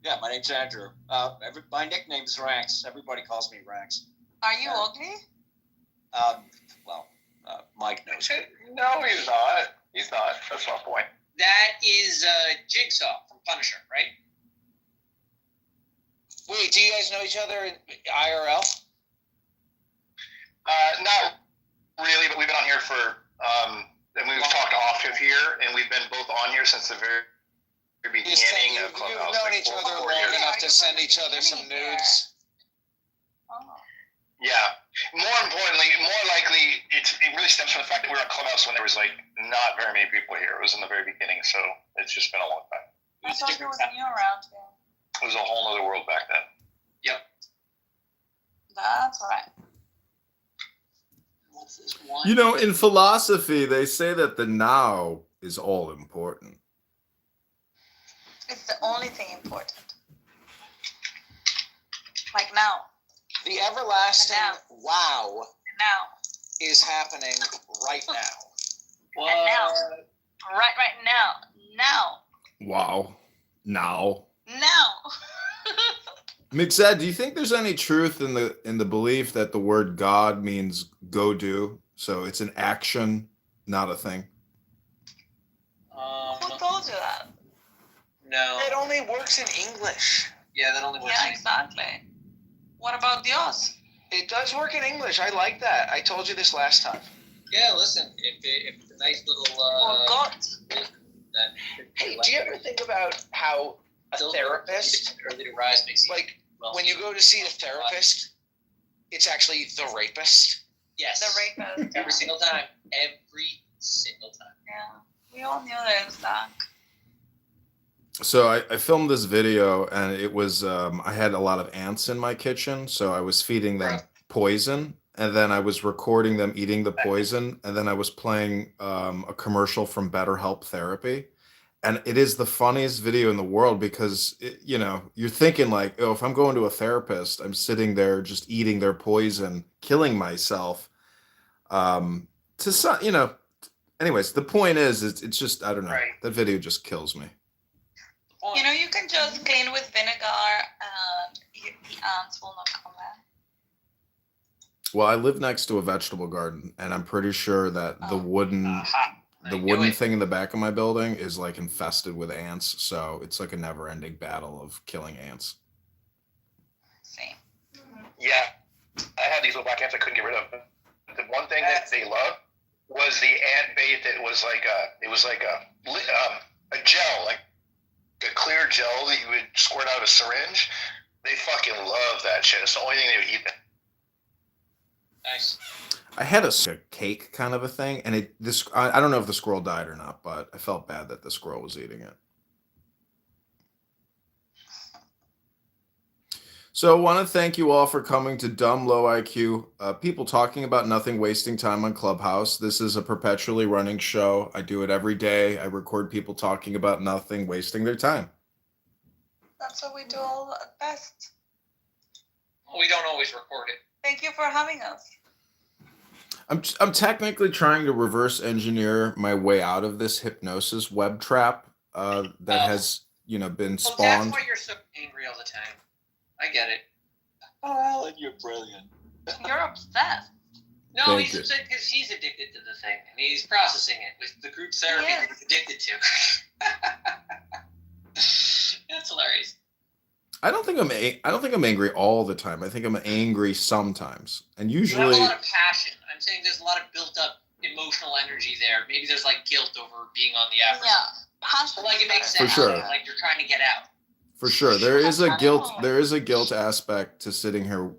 Yeah, my name's Andrew. My nickname's Ranks. Everybody calls me Ranks. Are you ugly? Mike knows. No, he's not. He's not. That's my point. That is Jigsaw from Punisher, right? Wait, do you guys know each other in IRL? Not really, but we've been on here for, and we've talked off of here, and we've been both on here since the very beginning of Clubhouse. You've known like each four other long years. enough to send each other some nudes. Oh. Yeah. More importantly, more likely, it really stems from the fact that we were on Clubhouse when there was like not very many people here. It was in the very beginning, so it's just been a long time. I thought there was new around here. It was a whole other world back then. That's right. What's this one? In philosophy, they say that the now is all important. It's the only thing important. Like now. The everlasting Now. wow Now. is happening right now. What? And now. Right now. Now. Wow. Now. Now. Mixed, do you think there's any truth in the belief that the word God means go do? So it's an action, not a thing. Who told you that? No. It only works in English. Yeah, that only works. Yeah, exactly. What about Dios? It does work in English. I like that. I told you this last time. Yeah, listen, if it's a nice little Or God? Hey, do you ever think about how a therapist, early to rise makes you like when you go to see a therapist, it's actually the rapist? yes, The rapist. every single time, every single time. Yeah. We all knew that, Zach. So I filmed this video, and it was I had a lot of ants in my kitchen, so I was feeding them poison, and then I was recording them eating the poison, and then I was playing a commercial from BetterHelp Therapy. And it is the funniest video in the world because you're thinking like, oh, if I'm going to a therapist, I'm sitting there just eating their poison, killing myself. Um, to some, anyways, the point is, it's just, I don't know. Right. That video just kills me. You can just clean with vinegar and the ants will not come there. Well, I live next to a vegetable garden, and I'm pretty sure that the wooden thing in the back of my building is like infested with ants. So it's like a never-ending battle of killing ants. Same. Yeah, I had these little black ants I couldn't get rid of. The one thing that they loved was the ant bait that was like a gel, like a clear gel that you would squirt out of a syringe. They fucking love that shit. It's the only thing they would eat. Nice. I had a cake kind of a thing, and I don't know if the squirrel died or not, but I felt bad that the squirrel was eating it. So I want to thank you all for coming to Dumb Low IQ, people talking about nothing, wasting time on Clubhouse. This is a perpetually running show. I do it every day. I record people talking about nothing, wasting their time. That's what we do all at best. We don't always record it. Thank you for having us. I'm technically trying to reverse engineer my way out of this hypnosis web trap that has been spawned. Well, that's why you're so angry all the time. I get it. Oh, Alan, you're brilliant. You're obsessed. No, Thank he's you. upset because he's addicted to the thing, and he's processing it with the group therapy Yes. that he's addicted to. That's hilarious. I don't think I'm angry all the time. I think I'm angry sometimes, and You have usually a lot of passion. I'm saying there's a lot of built-up emotional energy there. Maybe there's like guilt over being on the episode. Yeah. Passion. But, like it makes For sense. sure. Like you're trying to get out. for sure there is a guilt aspect to sitting here.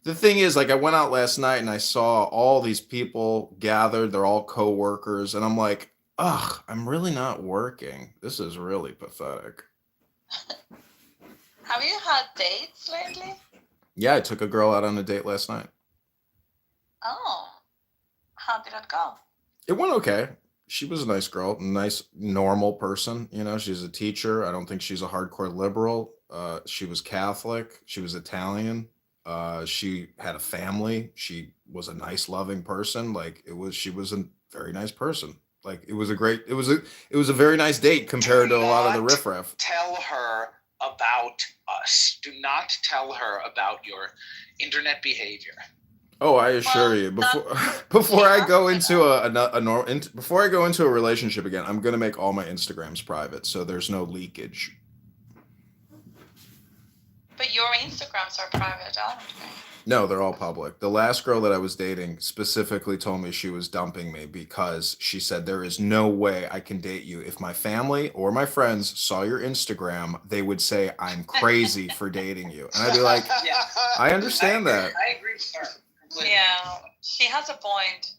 The thing is, like, I went out last night and I saw all these people gathered. They're all co-workers, and I'm like, ugh, I'm really not working. This is really pathetic. Have you had dates lately? Yeah, I took a girl out on a date last night. Oh. How did it go? It went okay. She was a nice girl, nice, normal person. She's a teacher. I don't think she's a hardcore liberal. She was Catholic. She was Italian. She had a family. She was a nice, loving person. She was a very nice person. It was a very nice date compared to a lot of the riffraff. Tell her about us. Do not tell her about your internet behavior. Oh, I assure you, before I go into before I go into a relationship again, I'm gonna make all my Instagrams private, so there's no leakage. But your Instagrams are private, aren't they? No, they're all public. The last girl that I was dating specifically told me she was dumping me because she said there is no way I can date you. If my family or my friends saw your Instagram, they would say I'm crazy for dating you, and I'd be like, Yeah. I understand that. I agree with her. completely. Yeah, she has a point.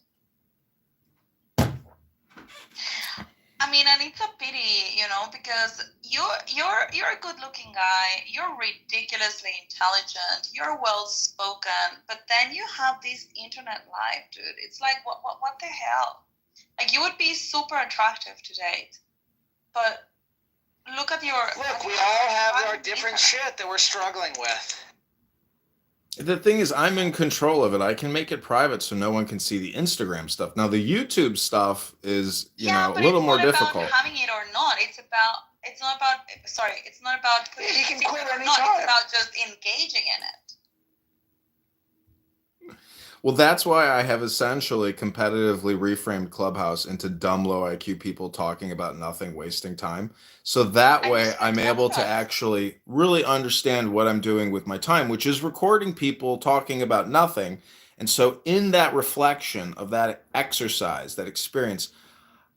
I mean, and it's a pity, because you're a good-looking guy. You're ridiculously intelligent. You're well-spoken, but then you have this internet life, dude. It's like, what the hell? Like, you would be super attractive to date, but look at your. Look, we all have our different shit that we're struggling with. The thing is, I'm in control of it. I can make it private so no one can see the Instagram stuff. Now, the YouTube stuff is, a little more difficult. It's not about having it or not. It's not about. He can quit or any not. time. It's about just engaging in it. Well, that's why I have essentially competitively reframed Clubhouse into dumb, low IQ people talking about nothing, wasting time. So that way I'm able to actually really understand what I'm doing with my time, which is recording people talking about nothing. And so in that reflection of that exercise, that experience,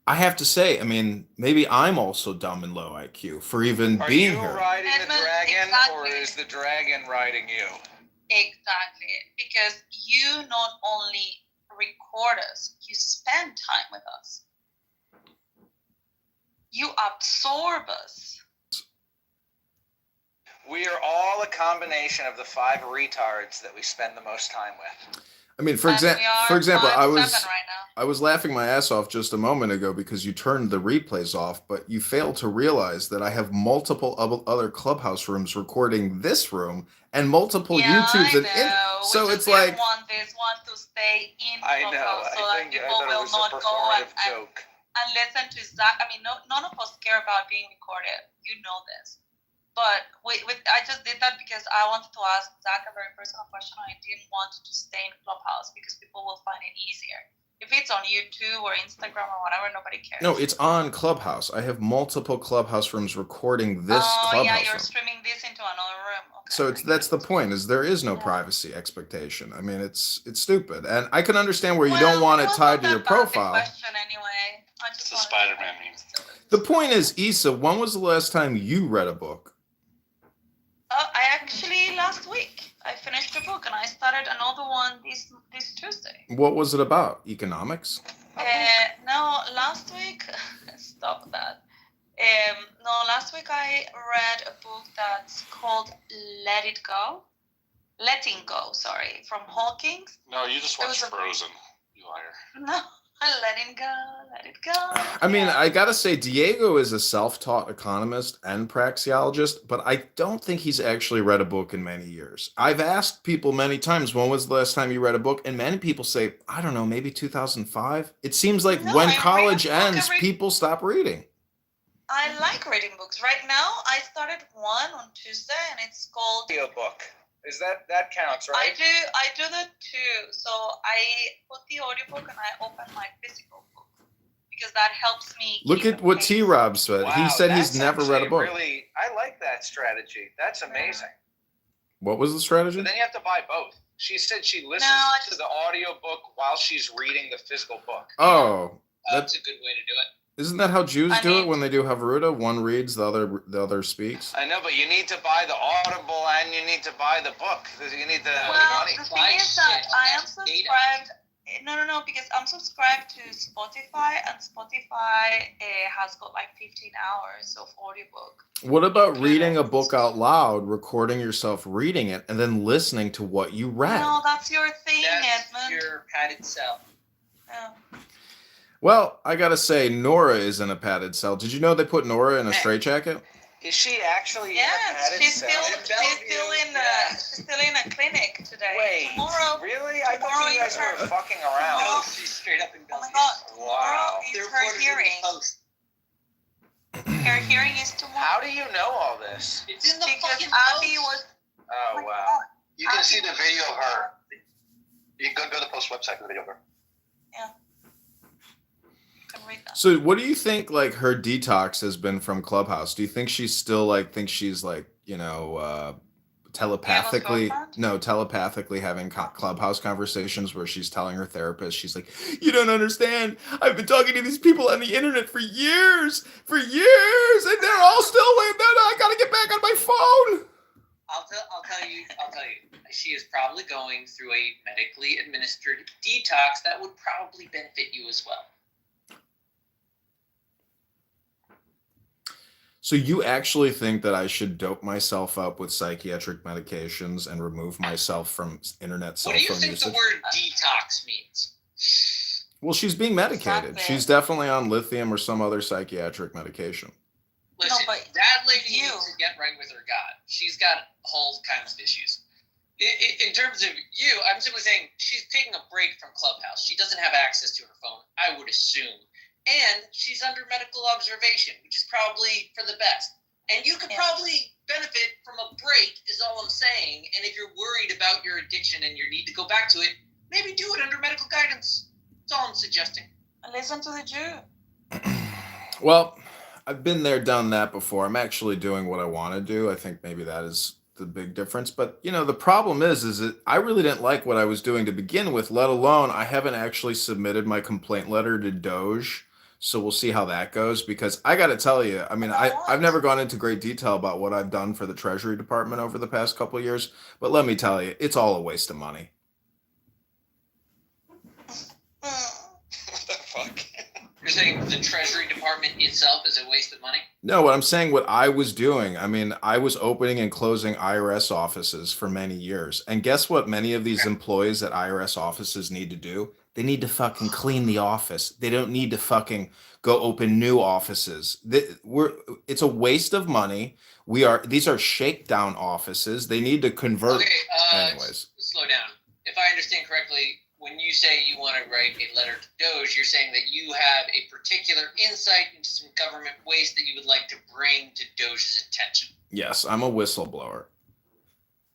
I have to say, I mean, maybe I'm also dumb and low IQ for even being here. Are you riding the Edmund, dragon, exactly. or is the dragon riding you? Exactly, because you not only record us, you spend time with us. You absorb us. We are all a combination of the 5 retards that we spend the most time with. I mean, for And we are example, 5'7" right now. I was laughing my ass off just a moment ago because you turned the replays off, but you failed to realize that I have multiple other clubhouse rooms recording this room and multiple YouTubes and so we it's just like didn't want this one to stay in I know. Clubhouse so I that think people I thought it will was a not go and performative joke. listen to Zach. I mean, none of us care about being recorded. You know this. But I just did that because I wanted to ask Zach a very personal question. I didn't want to stay in Clubhouse because people will find it easier. If it's on YouTube or Instagram or whatever, nobody cares. no, it's on Clubhouse. I have multiple Clubhouse rooms recording this Clubhouse yeah, you're room. streaming this into another room. Okay, So that's the point. Is there is no privacy expectation. I mean, it's stupid, and I can understand where you don't want it tied to your profile. Question anyway. It's a Spider-Man meme. The point is, Issa, when was the last time you read a book? I actually last week I finished a book and I started another one this Tuesday. What was it about? Economics? No, last week stop that. No, last week I read a book that's called Letting Go, sorry, from Hawkins. No, you just watched Frozen, you liar. No, let it go. I mean, I gotta say, Diego is a self-taught economist and praxeologist, but I don't think he's actually read a book in many years. I've asked people many times, when was the last time you read a book? And many people say, I don't know, maybe 2005. It seems like when college ends, people stop reading. I like reading books. Right now, I started one on Tuesday, and it's called Audiobook. Is that counts, right? I do that too. So I put the audiobook and I open my physical book because that helps me. Look at what T-Rob said. Wow, he said he's never read a book. Really, I like that strategy. That's amazing. What was the strategy? But then you have to buy both. She said she listens to the audiobook while she's reading the physical book. Oh, that's a good way to do it. Isn't that how Jews do it when they do Havruta? One reads, the other speaks. I know, but you need to buy the Audible and you need to buy the book. You need the money. The thing is that I am subscribed. No, because I'm subscribed to Spotify, and Spotify has got like 15 hours of audiobook. What about reading a book out loud, recording yourself reading it, and then listening to what you read? No, that's your thing, That's Edmund. your padded cell. Yeah. Well, I gotta say, Nora is in a padded cell. Did you know they put Nora in a straitjacket? Is she actually in a padded she's cell? still in a clinic today. Wait, tomorrow, really? I thought you guys were fucking around. No, she's straight up in Oh Bellevue. my God! Wow. Tomorrow is her hearing. Her hearing is tomorrow. How do you know all this? It's in the Because fucking Abby post. was. Oh, wow. You can see the video of her. You can go to the Post website for the video of her. Yeah. You can read that. So what do you think, like, her detox has been from Clubhouse? Do you think she's still, like, telepathically having Clubhouse conversations where she's telling her therapist, she's like, you don't understand, I've been talking to these people on the internet for years, and they're all still waiting, I gotta get back on my phone. I'll tell you. She is probably going through a medically administered detox that would probably benefit you as well. So you actually think that I should dope myself up with psychiatric medications and remove myself from internet cell phone usage? What do you think the word detox means? Well, she's being medicated. Exactly. She's definitely on lithium or some other psychiatric medication. Listen, but that lady needs to get right with her God. She's got all kinds of issues. In terms of you, I'm simply saying she's taking a break from Clubhouse. She doesn't have access to her phone, I would assume. And she's under medical observation, which is probably for the best. And you could probably benefit from a break, is all I'm saying. And if you're worried about your addiction and your need to go back to it, maybe do it under medical guidance. That's all I'm suggesting. Listen to the Jew. Well, I've been there, done that before. I'm actually doing what I want to do. I think maybe that is the big difference. But, the problem is that I really didn't like what I was doing to begin with, let alone I haven't actually submitted my complaint letter to Doge. So we'll see how that goes, because I got to tell you, I mean, I've never gone into great detail about what I've done for the Treasury Department over the past couple of years, but let me tell you, it's all a waste of money. What the fuck? You're saying the Treasury Department itself is a waste of money? No, what I'm saying, what I was doing, I mean, I was opening and closing IRS offices for many years. And guess what many of these employees at IRS offices need to do? They need to fucking clean the office. They don't need to fucking go open new offices. It's a waste of money. These are shakedown offices. They need to convert. Okay, Anyways. slow down. If I understand correctly, when you say you want to write a letter to Doge, you're saying that you have a particular insight into some government waste that you would like to bring to Doge's attention. Yes, I'm a whistleblower.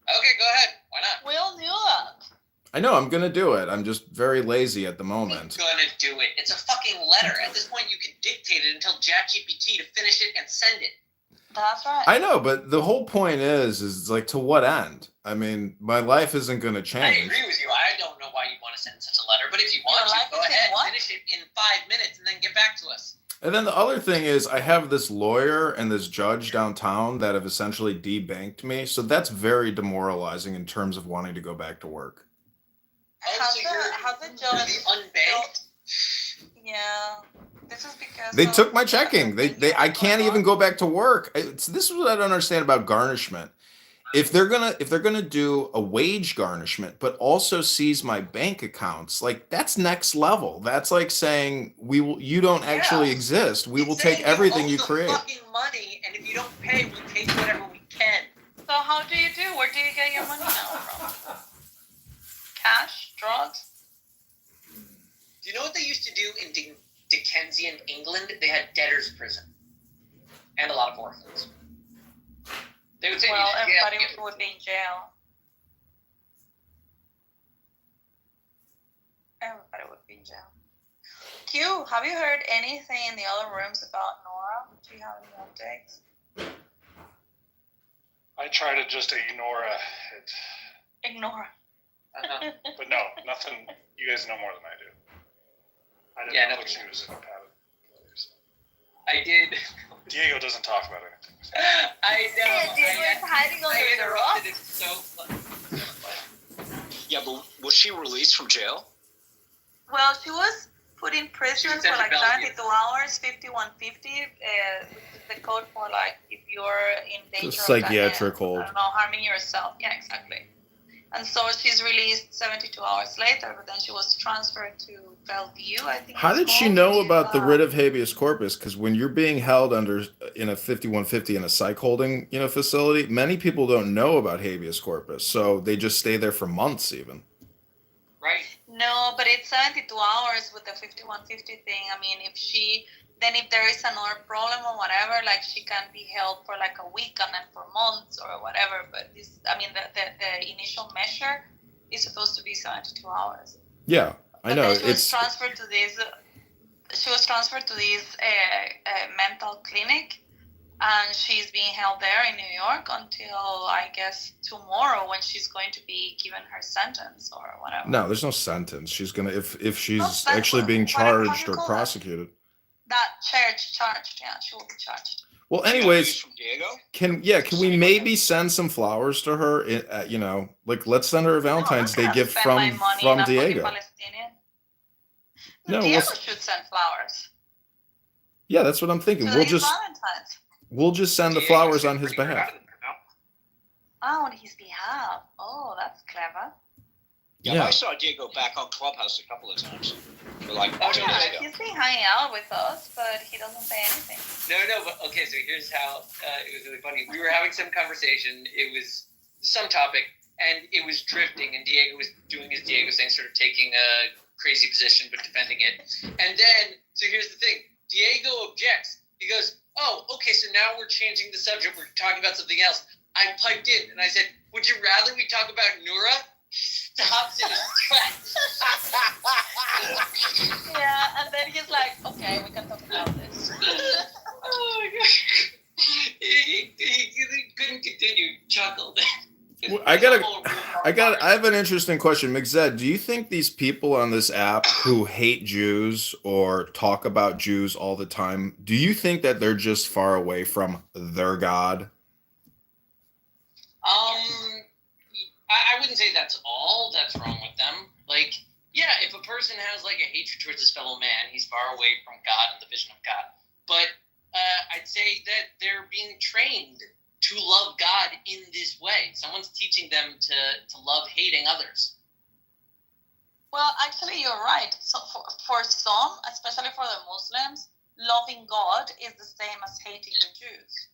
Okay, go ahead. Why not? We'll do that. I know, I'm gonna do it. I'm just very lazy at the moment. You're gonna do it. It's a fucking letter. At this point, you can dictate it and tell ChatGPT to finish it and send it. That's right. I know, but the whole point is like, to what end? I mean, my life isn't gonna I change. agree with you. I don't know why you want to send such a letter, but if you want Your to, life go is in ahead, what? finish it in 5 minutes, and then get back to us. And then the other thing is, I have this lawyer and this judge downtown that have essentially debanked me. So that's very demoralizing in terms of wanting to go back to work. How's so the you're judge? the unbanked? Yeah. This is because They of- took my checking. I can't even go back to work. This is what I don't understand about garnishment. If they're gonna do a wage garnishment, but also seize my bank accounts, like, that's next level. That's like saying you don't actually exist. We will It's take saying everything owe you the create. Fucking money, and if you don't pay, we take whatever we can. So how do you do? Where do you get your money now from? Cash? Drugs? Do you know what they used to do in Dickensian England? They had debtors' prison, and a lot of orphans. They would say, Well, "Yeah, everybody would be in jail. Everybody would be in jail. Q, have you heard anything in the other rooms about Nora? Do you have any updates? I try to just ignore it, Ignore. but no, nothing. You guys know more than I do. I didn't Yeah, know nothing. she was in a padded place. I did. Diego doesn't talk about anything. I know. Diego is hiding I under the rock. interrupted. It's so funny. Yeah, but was she released from jail? Well, she was put in prison She was for sent to like Bellevue. 72 hours, 5150, which is the code for like if you're in danger It's a psychiatric of, hold. I don't know, harming yourself. Yeah, exactly. And so she's released 72 hours later, but then she was transferred to Bellevue, I think. How it's did she called. know about the writ of habeas corpus? Because when you're being held in a 5150 in a psych holding, facility, many people don't know about habeas corpus, so they just stay there for months even. Right. No, but it's 72 hours with the 5150 thing. I mean, if there is another problem or whatever, like she can be held for like a week and then for months or whatever. But the initial measure is supposed to be 72 hours. Yeah, I But know. then she was transferred to this. She was transferred to this mental clinic, and she's being held there in New York until I guess tomorrow when she's going to be given her sentence or whatever. No, there's no sentence. She's gonna if she's sentence, actually being whatever, how do charged you or call that? prosecuted. That charged. Yeah, she will be charged. Well, She got anyways, released from Diego? can we maybe send some flowers to her? Like, let's send her a Valentine's Day gift from Diego. No, Diego we'll- should send flowers. Yeah, that's what I'm thinking. We'll Today's just Valentine's. send the Diego flowers should on his bring her behalf. out of there, no? Oh, on his behalf. Oh, that's clever. Yeah, Yeah. I saw Diego back on Clubhouse a couple of times. For like, Oh, 2 yeah, days ago. he's been hanging out with us, but he doesn't say anything. No, but okay, so here's how it was really funny. We were having some conversation. It was some topic, and it was drifting, and Diego was doing his Diego thing, sort of taking a crazy position, but defending it. And then, so here's the thing. Diego objects. He goes, oh, okay, so now we're changing the subject. We're talking about something else. I piped in, and I said, would you rather we talk about Noura? He stops in his tracks. Yeah, and then he's like, okay, we can talk about this. Oh my gosh. He couldn't continue. Chuckled. Well, I have an interesting question. McZed, do you think these people on this app who hate Jews or talk about Jews all the time, do you think that they're just far away from their God? I wouldn't say that's all that's wrong with them. Like, yeah, if a person has like a hatred towards his fellow man, he's far away from God and the vision of God. But I'd say that they're being trained to love God in this way. Someone's teaching them to love hating others. Well, actually, you're right. So for some, especially for the Muslims, loving God is the same as hating the Jews.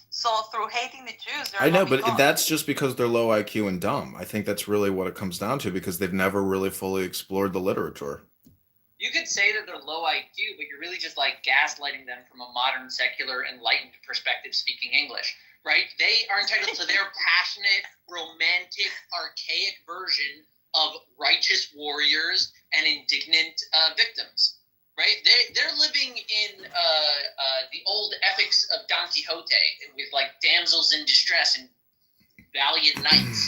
So through hating the Jews, they're I know, loving but God. that's just because they're low IQ and dumb. I think that's really what it comes down to, because they've never really fully explored the literature. You could say that they're low IQ, but you're really just like gaslighting them from a modern, secular, enlightened perspective speaking English, right? They are entitled to their passionate, romantic, archaic version of righteous warriors and indignant victims, right? They're living in the old epics of Don Quixote with like damsels in distress and valiant knights.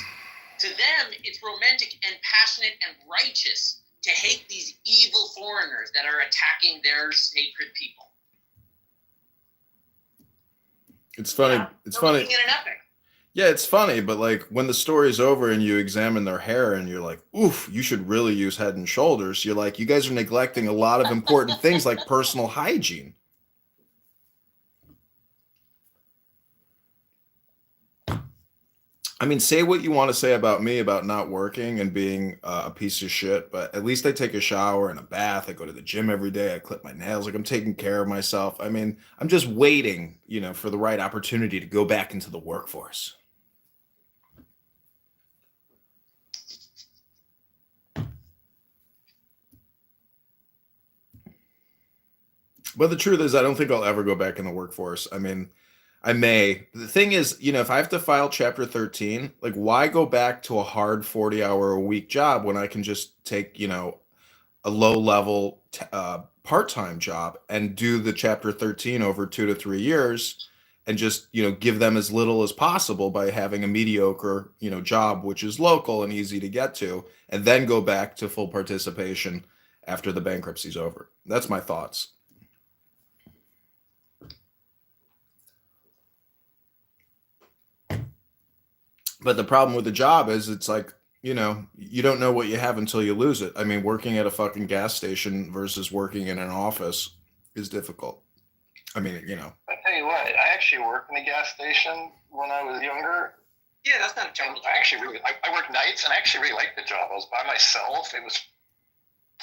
To them, it's romantic and passionate and righteous to hate these evil foreigners that are attacking their sacred people. It's funny. Yeah, It's they're funny. living in an epic. Yeah, it's funny, but like when the story's over and you examine their hair and you're like, oof, you should really use Head and Shoulders. You're like, you guys are neglecting a lot of important things like personal hygiene. I mean, say what you want to say about me about not working and being a piece of shit, but at least I take a shower and a bath. I go to the gym every day. I clip my nails. Like I'm taking care of myself. I mean, I'm just waiting, for the right opportunity to go back into the workforce. But the truth is, I don't think I'll ever go back in the workforce. I mean, I may. The thing is, if I have to file Chapter 13, like, why go back to a hard 40-hour-a-week job when I can just take, a low-level part-time job and do the Chapter 13 over 2 to 3 years and just, give them as little as possible by having a mediocre, job, which is local and easy to get to, and then go back to full participation after the bankruptcy's over. That's my thoughts. But the problem with the job is it's like, you don't know what you have until you lose it. I mean, working at a fucking gas station versus working in an office is difficult. I mean, I tell you what, I actually worked in a gas station when I was younger. Yeah, that's not a terrible job. I worked nights and I actually really liked the job. I was by myself. It was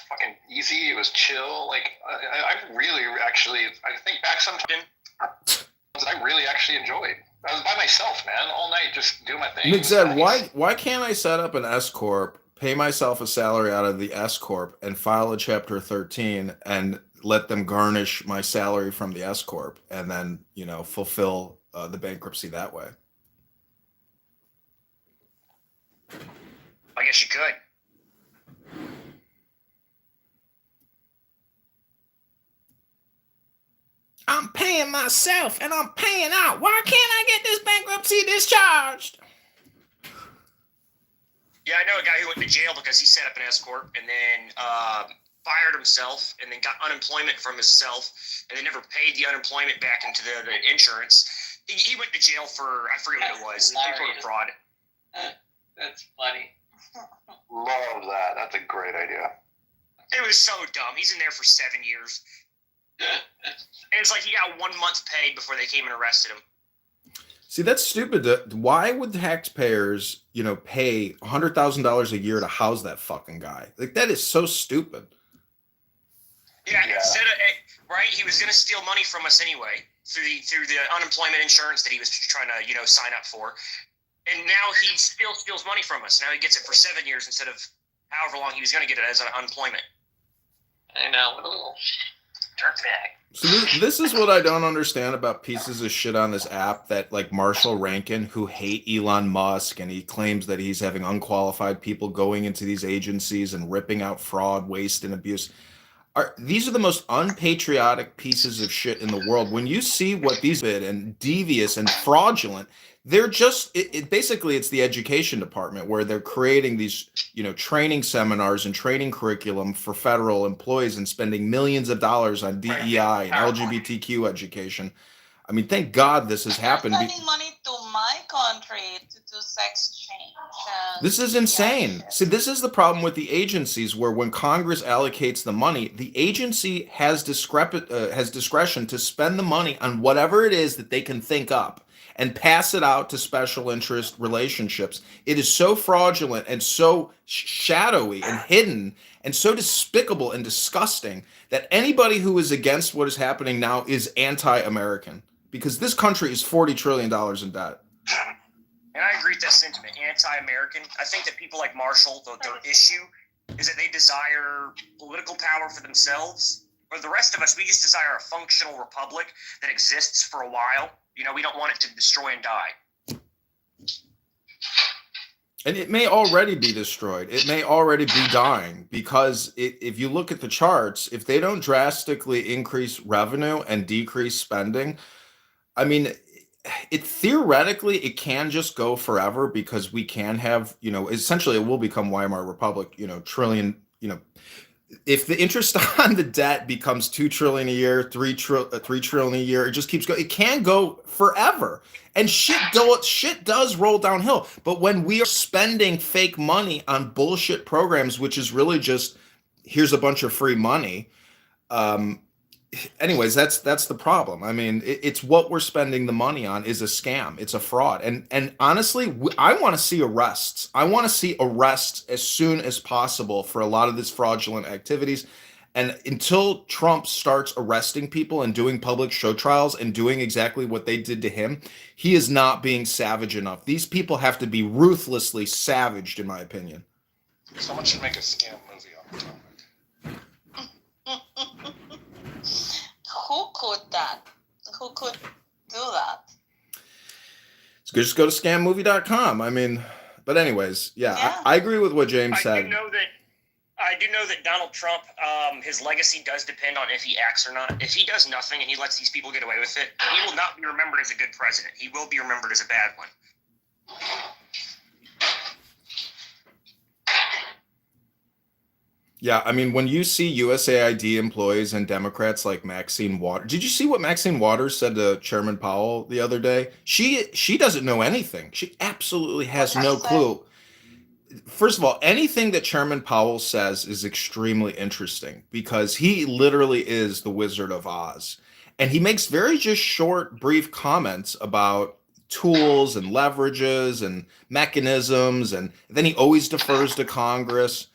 fucking easy. It was chill. Like, I really actually, I think back sometimes I really actually enjoyed. I was by myself, man, all night, just doing my thing. Nick said, why can't I set up an S Corp, pay myself a salary out of the S Corp, and file a Chapter 13 and let them garnish my salary from the S Corp and then, fulfill the bankruptcy that way? I guess you could. I'm paying myself and I'm paying out. Why can't I get this bankruptcy discharged? Yeah, I know a guy who went to jail because he set up an S corp and then fired himself and then got unemployment from himself and then never paid the unemployment back into the insurance. He went to jail for, I forget what it was, some sort of fraud. That's funny. Love that. That's a great idea. It was so dumb. He's in there for 7 years. And it's like he got 1 month paid before they came and arrested him. See, that's stupid. Why would taxpayers, pay $100,000 a year to house that fucking guy? Like, that is so stupid. Yeah, instead of, right, he was going to steal money from us anyway through the unemployment insurance that he was trying to, sign up for. And now he still steals money from us. Now he gets it for 7 years instead of however long he was going to get it as an unemployment. I know, what a little dirtbag. So this is what I don't understand about pieces of shit on this app that, like Marshall Rankin, who hate Elon Musk, and he claims that he's having unqualified people going into these agencies and ripping out fraud, waste, and abuse. These are the most unpatriotic pieces of shit in the world. When you see what these did and devious and fraudulent, they're just basically it's the education department where they're creating these training seminars and training curriculum for federal employees and spending millions of dollars on DEI and LGBTQ education. I mean, thank God this has happened. They're sending money to my country to sex change. This is insane. See, this is the problem with the agencies, where when Congress allocates the money, the agency has discretion to spend the money on whatever it is that they can think up and pass it out to special interest relationships. It is so fraudulent and so shadowy and hidden and so despicable and disgusting that anybody who is against what is happening now is anti-American, because this country is $40 trillion in debt. And I agree with that sentiment, anti-American. I think that people like Marshall, their issue is that they desire political power for themselves. For the rest of us, we just desire a functional republic that exists for a while. You know, we don't want it to destroy and die. And it may already be destroyed. It may already be dying, because if you look at the charts, if they don't drastically increase revenue and decrease spending, I mean, it theoretically it can just go forever, because we can have, essentially it will become Weimar Republic, trillion, if the interest on the debt becomes 2 trillion a year, 3 trillion a year, it just keeps going. It can go forever, and shit does roll downhill. But when we are spending fake money on bullshit programs, which is really just, here's a bunch of free money, anyways, that's the problem. I mean, it's what we're spending the money on is a scam. It's a fraud. And honestly, I want to see arrests. I want to see arrests as soon as possible for a lot of this fraudulent activities. And until Trump starts arresting people and doing public show trials and doing exactly what they did to him, he is not being savage enough. These people have to be ruthlessly savaged, in my opinion. Someone should make a scam movie on the topic. Who could that? Who could do that? Just go to scammovie.com. I mean, but anyways, yeah. I agree with what James said. I do know that Donald Trump, his legacy does depend on if he acts or not. If he does nothing and he lets these people get away with it, he will not be remembered as a good president. He will be remembered as a bad one. Yeah, I mean, when you see USAID employees and Democrats like Maxine Waters, did you see what Maxine Waters said to Chairman Powell the other day? She doesn't know anything. She absolutely has no clue. First of all, anything that Chairman Powell says is extremely interesting, because he literally is the Wizard of Oz. And he makes very just short, brief comments about tools and leverages and mechanisms, and then he always defers to Congress.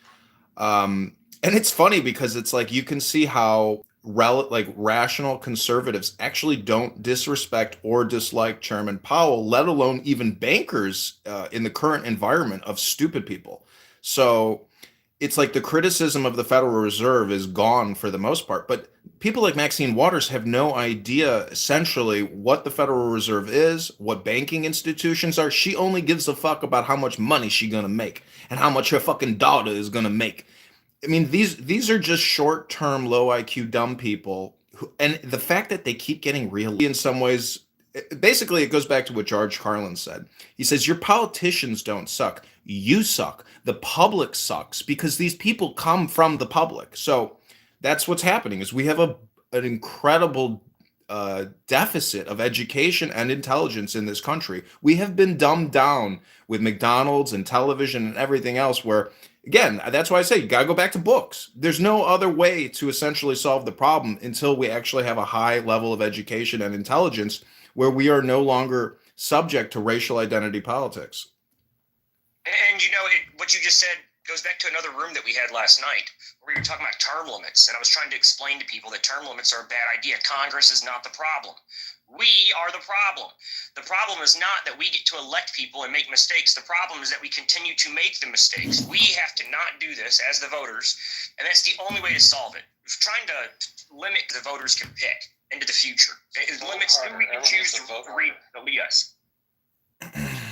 And it's funny, because it's like you can see how rational conservatives actually don't disrespect or dislike Chairman Powell, let alone even bankers in the current environment of stupid people. So it's like the criticism of the Federal Reserve is gone for the most part. But people like Maxine Waters have no idea essentially what the Federal Reserve is, what banking institutions are. She only gives a fuck about how much money she's going to make and how much her fucking daughter is going to make. I mean, these are just short-term, low IQ, dumb people. And the fact that they keep getting reelected in some ways, basically it goes back to what George Carlin said. He says, your politicians don't suck. You suck. The public sucks, because these people come from the public. So that's what's happening, is we have an incredible deficit of education and intelligence in this country. We have been dumbed down with McDonald's and television and everything else, where, again, that's why I say you got to go back to books. There's no other way to essentially solve the problem until we actually have a high level of education and intelligence, where we are no longer subject to racial identity politics. And what you just said goes back to another room that we had last night, where we were talking about term limits. And I was trying to explain to people that term limits are a bad idea. Congress is not the problem. We are the problem. The problem is not that we get to elect people and make mistakes. The problem is that we continue to make the mistakes. We have to not do this as the voters, and that's the only way to solve it. We're trying to limit the voters can pick into the future. It limits who we can choose to lead us.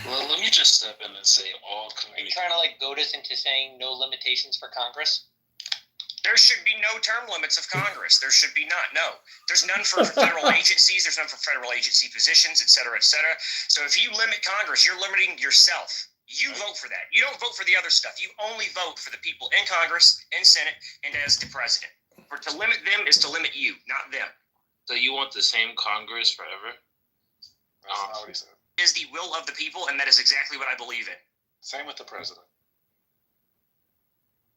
Well, let me just step in and say all Are you community. trying to goad us into saying no limitations for Congress? There should be no term limits of Congress. There should be not. No. There's none for federal agencies. There's none for federal agency positions, et cetera, et cetera. So if you limit Congress, you're limiting yourself. You vote for that. You don't vote for the other stuff. You only vote for the people in Congress, in Senate, and as the president. For to limit them is to limit you, not them. So you want the same Congress forever? That's not what he said. is the will of the people, and that is exactly what I believe in. Same with the president.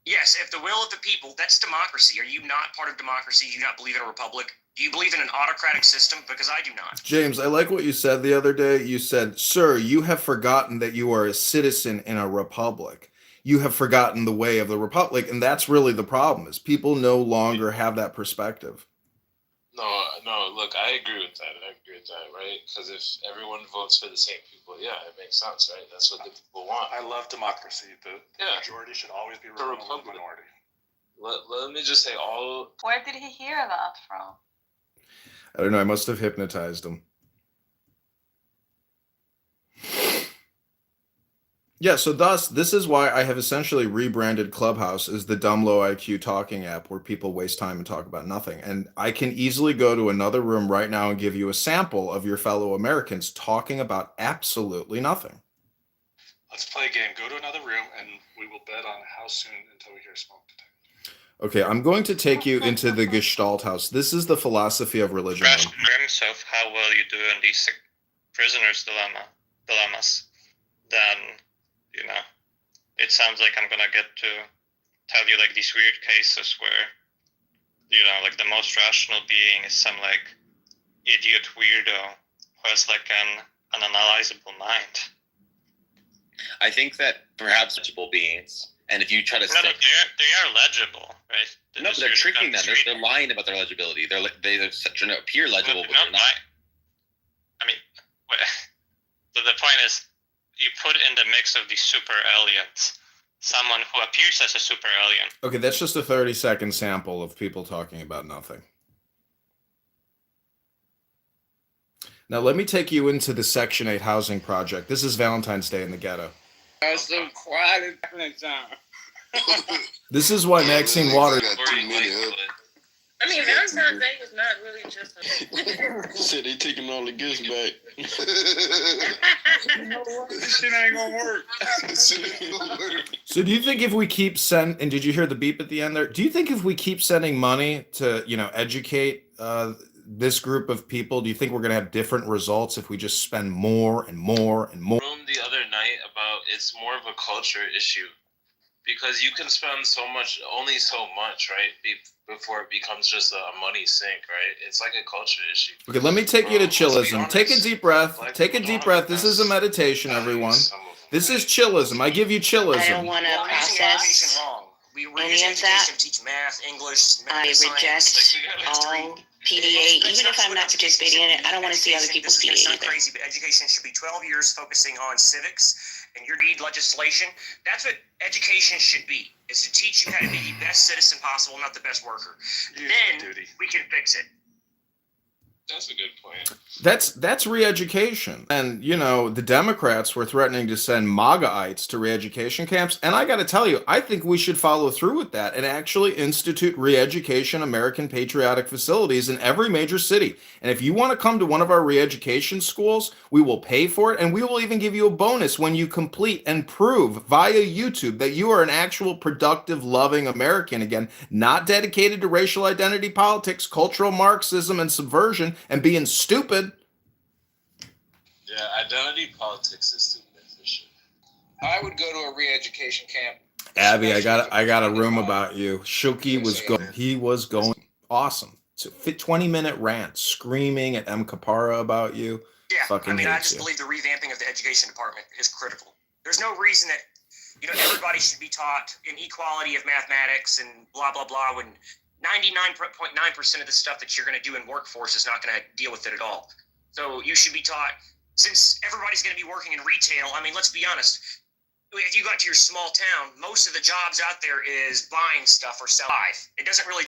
Yes, if the will of the people, that's democracy. Are you not part of democracy? Do you not believe in a republic? Do you believe in an autocratic system? Because I do not. James, I like what you said the other day. You said, "Sir, you have forgotten that you are a citizen in a republic. You have forgotten the way of the republic," and that's really the problem. Is people no longer have that perspective. No, look, I agree with that. Right? Because if everyone votes for the same people, yeah, it makes sense, right? That's what the people want. I love democracy. The majority should always be ruling over the minority. Let me just say Where did he hear that from? I don't know. I must have hypnotized him. Yeah, so thus, this is why I have essentially rebranded Clubhouse as the dumb low IQ talking app where people waste time and talk about nothing. And I can easily go to another room right now and give you a sample of your fellow Americans talking about absolutely nothing. Let's play a game. Go to another room, and we will bet on how soon until we hear smoke detector. Okay, I'm going to take you into the Gestalt house. This is the philosophy of religion. terms of how well you do in these prisoners' dilemmas, then, you know, it sounds like I'm gonna get to tell you like these weird cases where, you know, like the most rational being is some like idiot weirdo who has like an unanalyzable mind. I think that perhaps legible beings, and if you try to No, they are legible, right? no, but they're tricking them. They're lying about their legibility. They appear legible, but they're not. I mean, the point is, you put in the mix of these super aliens someone who appears as a super alien. Okay, that's just a 30-second sample of people talking about nothing. Now let me take you into the Section 8 housing project. This is Valentine's Day in the ghetto. I was so quiet in that time. This is why Maxine Waters... I mean, Valentine's Day is not really just a... Said they taking all the gifts back. You know what? This shit ain't gonna work. So do you think if we keep and did you hear the beep at the end there? Do you think if we keep sending money to, you know, educate this group of people, do you think we're going to have different results if we just spend more and more and more? Room the other night about it's more of a culture issue because you can spend only so much, right? Before it becomes just a money sink, right? It's like a culture issue. Okay, let me take you to chillism. Take a deep breath. Take a deep breath. This is a meditation, everyone. This is chillism. I give you chillism. I don't want to process We're any using of that. education to teach math, English, I reject all PDA, even if I'm not participating in it. I don't want to see other people's PDA It's not either. crazy, but education should be 12 years focusing on civics and your need legislation. That's what education should be, is to teach you how to be the best citizen possible, not the best worker. Then we can fix it. That's a good point. That's re-education. And, you know, the Democrats were threatening to send MAGAites to re-education camps. And I got to tell you, I think we should follow through with that and actually institute re-education American patriotic facilities in every major city. And if you want to come to one of our re-education schools, we will pay for it. And we will even give you a bonus when you complete and prove via YouTube that you are an actual productive, loving American again, not dedicated to racial identity politics, cultural Marxism, and subversion, and being stupid. Yeah, identity politics is stupid for sure. I would go to a re-education camp. Abby, I got a room about you. Shuki was going awesome. It's a 20-minute rant screaming at M. Kapara about you. Yeah, Fucking I mean, I hates just you. believe the revamping of the education department is critical. There's no reason that, you know, everybody should be taught an equality of mathematics and blah, blah, blah, when 99.9% of the stuff that you're going to do in workforce is not going to deal with it at all. So you should be taught, since everybody's going to be working in retail, I mean, let's be honest. If you got to your small town, most of the jobs out there is buying stuff or selling. It doesn't really